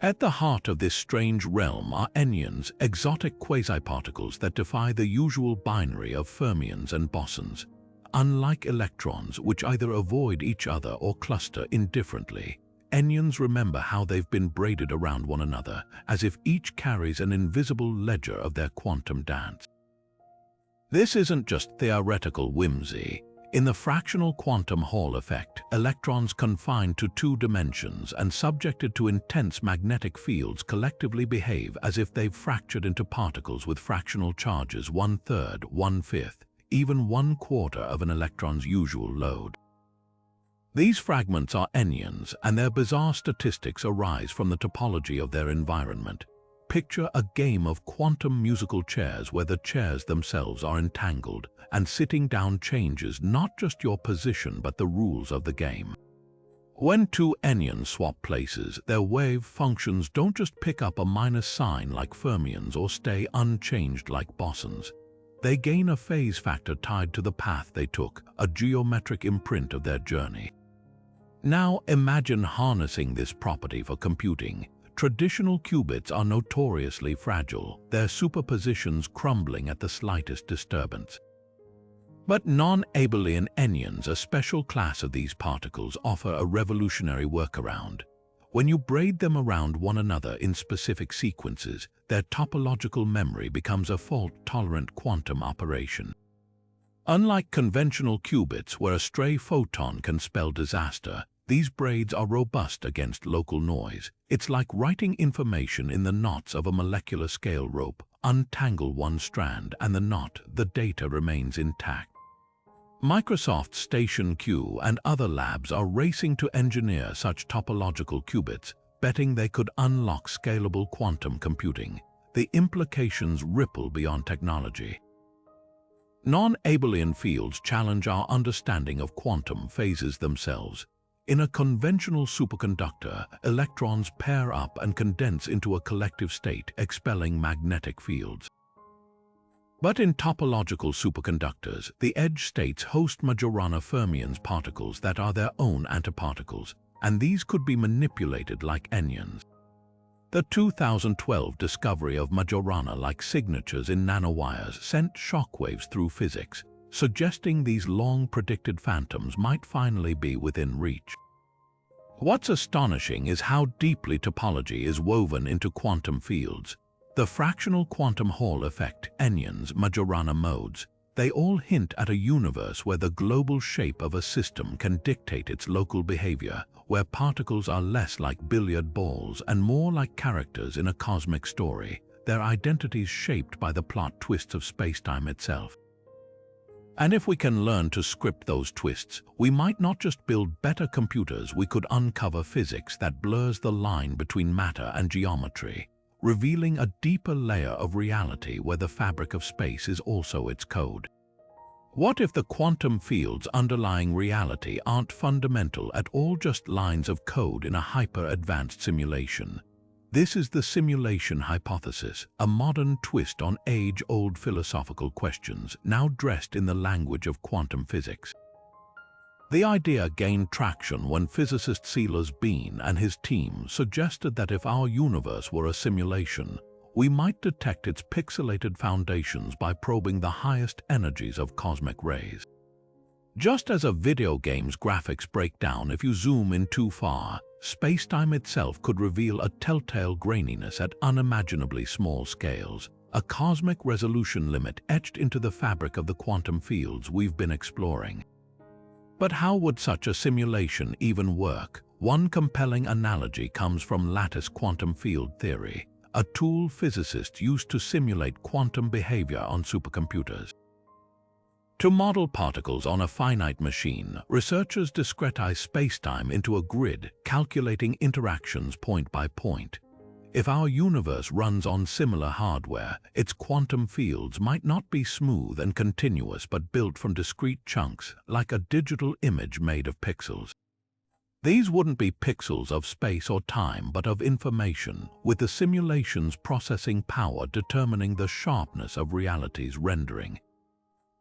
At the heart of this strange realm are enyons, exotic quasiparticles that defy the usual binary of fermions and bosons. Unlike electrons, which either avoid each other or cluster indifferently, enyons remember how they've been braided around one another, as if each carries an invisible ledger of their quantum dance. This isn't just theoretical whimsy. In the fractional quantum Hall effect, electrons confined to two dimensions and subjected to intense magnetic fields collectively behave as if they've fractured into particles with fractional charges 1/3, 1/5, even 1/4 of an electron's usual load. These fragments are enyons, and their bizarre statistics arise from the topology of their environment. Picture a game of quantum musical chairs where the chairs themselves are entangled, and sitting down changes not just your position but the rules of the game. When two anyons swap places, their wave functions don't just pick up a minus sign like fermions or stay unchanged like bosons. They gain a phase factor tied to the path they took, a geometric imprint of their journey. Now imagine harnessing this property for computing. Traditional qubits are notoriously fragile, their superpositions crumbling at the slightest disturbance. But non-abelian anyons, a special class of these particles, offer a revolutionary workaround. When you braid them around one another in specific sequences, their topological memory becomes a fault-tolerant quantum operation. Unlike conventional qubits where a stray photon can spell disaster, these braids are robust against local noise. It's like writing information in the knots of a molecular scale rope. Untangle one strand and the data remains intact. Microsoft's Station Q and other labs are racing to engineer such topological qubits, betting they could unlock scalable quantum computing. The implications ripple beyond technology. Non-abelian fields challenge our understanding of quantum phases themselves. In a conventional superconductor, electrons pair up and condense into a collective state, expelling magnetic fields. But in topological superconductors, the edge states host Majorana fermions particles that are their own antiparticles, and these could be manipulated like anyons. The 2012 discovery of Majorana-like signatures in nanowires sent shockwaves through physics, suggesting these long-predicted phantoms might finally be within reach. What's astonishing is how deeply topology is woven into quantum fields. The fractional quantum Hall effect, anyons, Majorana modes, they all hint at a universe where the global shape of a system can dictate its local behavior, where particles are less like billiard balls and more like characters in a cosmic story, their identities shaped by the plot twists of spacetime itself. And if we can learn to script those twists, we might not just build better computers, we could uncover physics that blurs the line between matter and geometry, revealing a deeper layer of reality where the fabric of space is also its code. What if the quantum fields underlying reality aren't fundamental at all, just lines of code in a hyper-advanced simulation? This is the simulation hypothesis, a modern twist on age-old philosophical questions, now dressed in the language of quantum physics. The idea gained traction when physicist Silas Bean and his team suggested that if our universe were a simulation, we might detect its pixelated foundations by probing the highest energies of cosmic rays. Just as a video game's graphics break down if you zoom in too far, spacetime itself could reveal a telltale graininess at unimaginably small scales, a cosmic resolution limit etched into the fabric of the quantum fields we've been exploring. But how would such a simulation even work? One compelling analogy comes from lattice quantum field theory, a tool physicists use to simulate quantum behavior on supercomputers. To model particles on a finite machine, researchers discretize spacetime into a grid, calculating interactions point by point. If our universe runs on similar hardware, its quantum fields might not be smooth and continuous but built from discrete chunks, like a digital image made of pixels. These wouldn't be pixels of space or time but of information, with the simulation's processing power determining the sharpness of reality's rendering.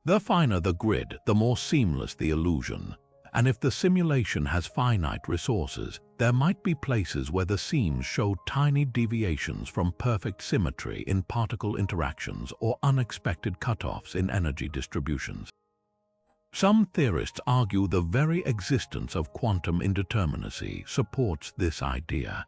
The finer the grid, the more seamless the illusion. And if the simulation has finite resources, there might be places where the seams show tiny deviations from perfect symmetry in particle interactions or unexpected cutoffs in energy distributions. Some theorists argue the very existence of quantum indeterminacy supports this idea.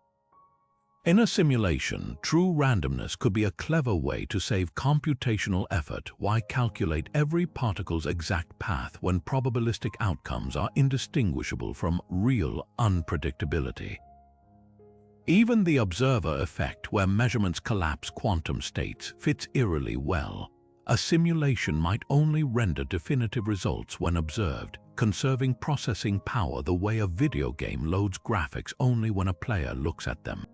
In a simulation, true randomness could be a clever way to save computational effort. Why calculate every particle's exact path when probabilistic outcomes are indistinguishable from real unpredictability? Even the observer effect, where measurements collapse quantum states, fits eerily well. A simulation might only render definitive results when observed, conserving processing power the way a video game loads graphics only when a player looks at them.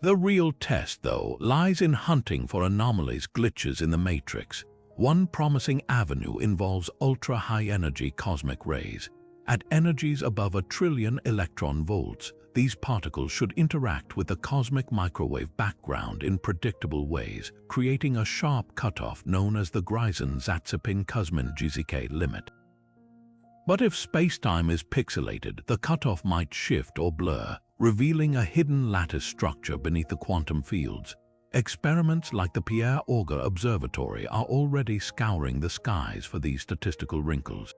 The real test, though, lies in hunting for anomalies, glitches in the matrix. One promising avenue involves ultra-high-energy cosmic rays. At energies above 1 trillion electron volts, these particles should interact with the cosmic microwave background in predictable ways, creating a sharp cutoff known as the Greisen-Zatsepin-Kuzmin-Gzk limit. But if spacetime is pixelated, the cutoff might shift or blur, revealing a hidden lattice structure beneath the quantum fields. Experiments like the Pierre Auger Observatory are already scouring the skies for these statistical wrinkles.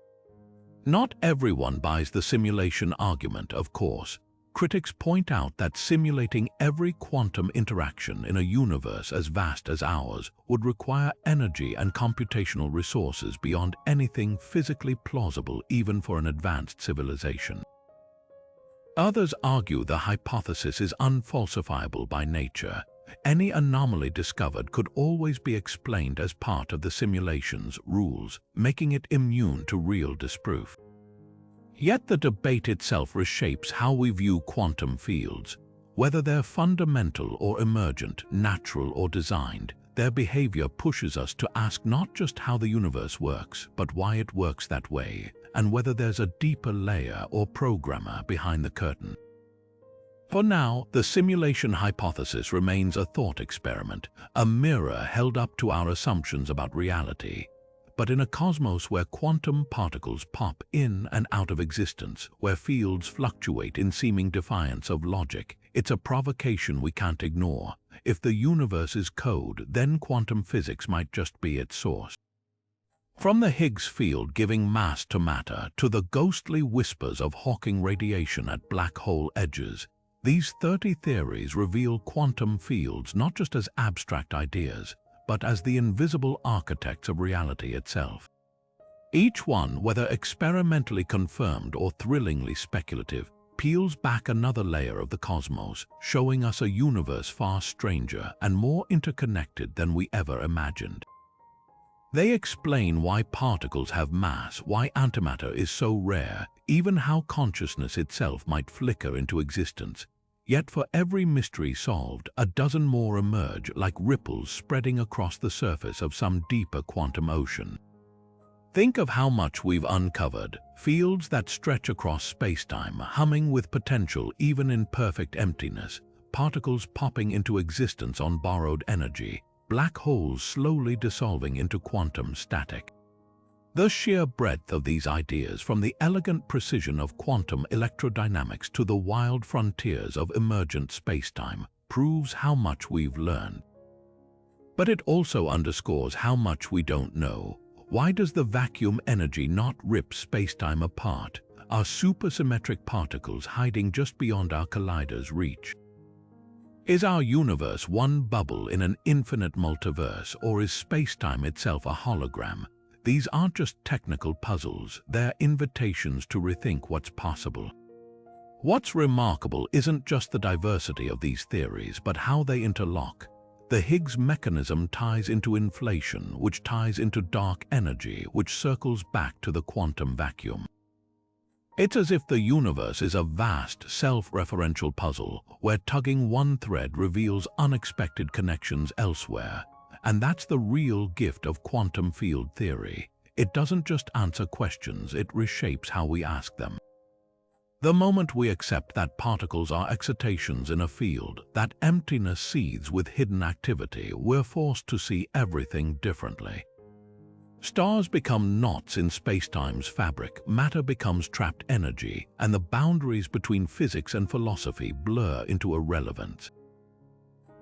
Not everyone buys the simulation argument, of course. Critics point out that simulating every quantum interaction in a universe as vast as ours would require energy and computational resources beyond anything physically plausible even for an advanced civilization. Others argue the hypothesis is unfalsifiable by nature. Any anomaly discovered could always be explained as part of the simulation's rules, making it immune to real disproof. Yet the debate itself reshapes how we view quantum fields. Whether they're fundamental or emergent, natural or designed, their behavior pushes us to ask not just how the universe works, but why it works that way, and whether there's a deeper layer or programmer behind the curtain. For now, the simulation hypothesis remains a thought experiment, a mirror held up to our assumptions about reality. But in a cosmos where quantum particles pop in and out of existence, where fields fluctuate in seeming defiance of logic, it's a provocation we can't ignore. If the universe is code, then quantum physics might just be its source. From the Higgs field giving mass to matter to the ghostly whispers of Hawking radiation at black hole edges, these 30 theories reveal quantum fields not just as abstract ideas, but as the invisible architects of reality itself. Each one, whether experimentally confirmed or thrillingly speculative, peels back another layer of the cosmos, showing us a universe far stranger and more interconnected than we ever imagined. They explain why particles have mass, why antimatter is so rare, even how consciousness itself might flicker into existence. Yet for every mystery solved, a dozen more emerge like ripples spreading across the surface of some deeper quantum ocean. Think of how much we've uncovered, fields that stretch across spacetime, humming with potential even in perfect emptiness, particles popping into existence on borrowed energy, black holes slowly dissolving into quantum static. The sheer breadth of these ideas, from the elegant precision of quantum electrodynamics to the wild frontiers of emergent spacetime, proves how much we've learned. But it also underscores how much we don't know. Why does the vacuum energy not rip spacetime apart? Are supersymmetric particles hiding just beyond our collider's reach? Is our universe one bubble in an infinite multiverse, or is spacetime itself a hologram? These aren't just technical puzzles, they're invitations to rethink what's possible. What's remarkable isn't just the diversity of these theories, but how they interlock. The Higgs mechanism ties into inflation, which ties into dark energy, which circles back to the quantum vacuum. It's as if the universe is a vast, self-referential puzzle, where tugging one thread reveals unexpected connections elsewhere. And that's the real gift of quantum field theory. It doesn't just answer questions, it reshapes how we ask them. The moment we accept that particles are excitations in a field, that emptiness seethes with hidden activity, we're forced to see everything differently. Stars become knots in spacetime's fabric, matter becomes trapped energy, and the boundaries between physics and philosophy blur into irrelevance.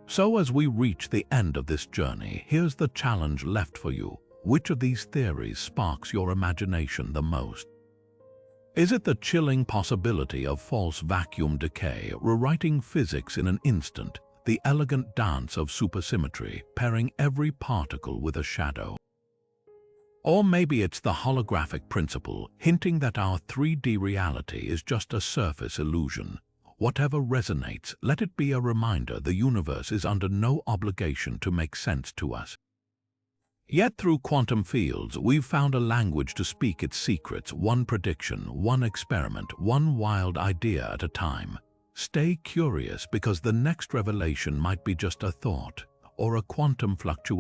So as we reach the end of this journey, here's the challenge left for you. Which of these theories sparks your imagination the most? Is it the chilling possibility of false vacuum decay, rewriting physics in an instant, the elegant dance of supersymmetry, pairing every particle with a shadow? Or maybe it's the holographic principle, hinting that our 3D reality is just a surface illusion. Whatever resonates, let it be a reminder the universe is under no obligation to make sense to us. Yet through quantum fields, we've found a language to speak its secrets, one prediction, one experiment, one wild idea at a time. Stay curious, because the next revelation might be just a thought or a quantum fluctuation.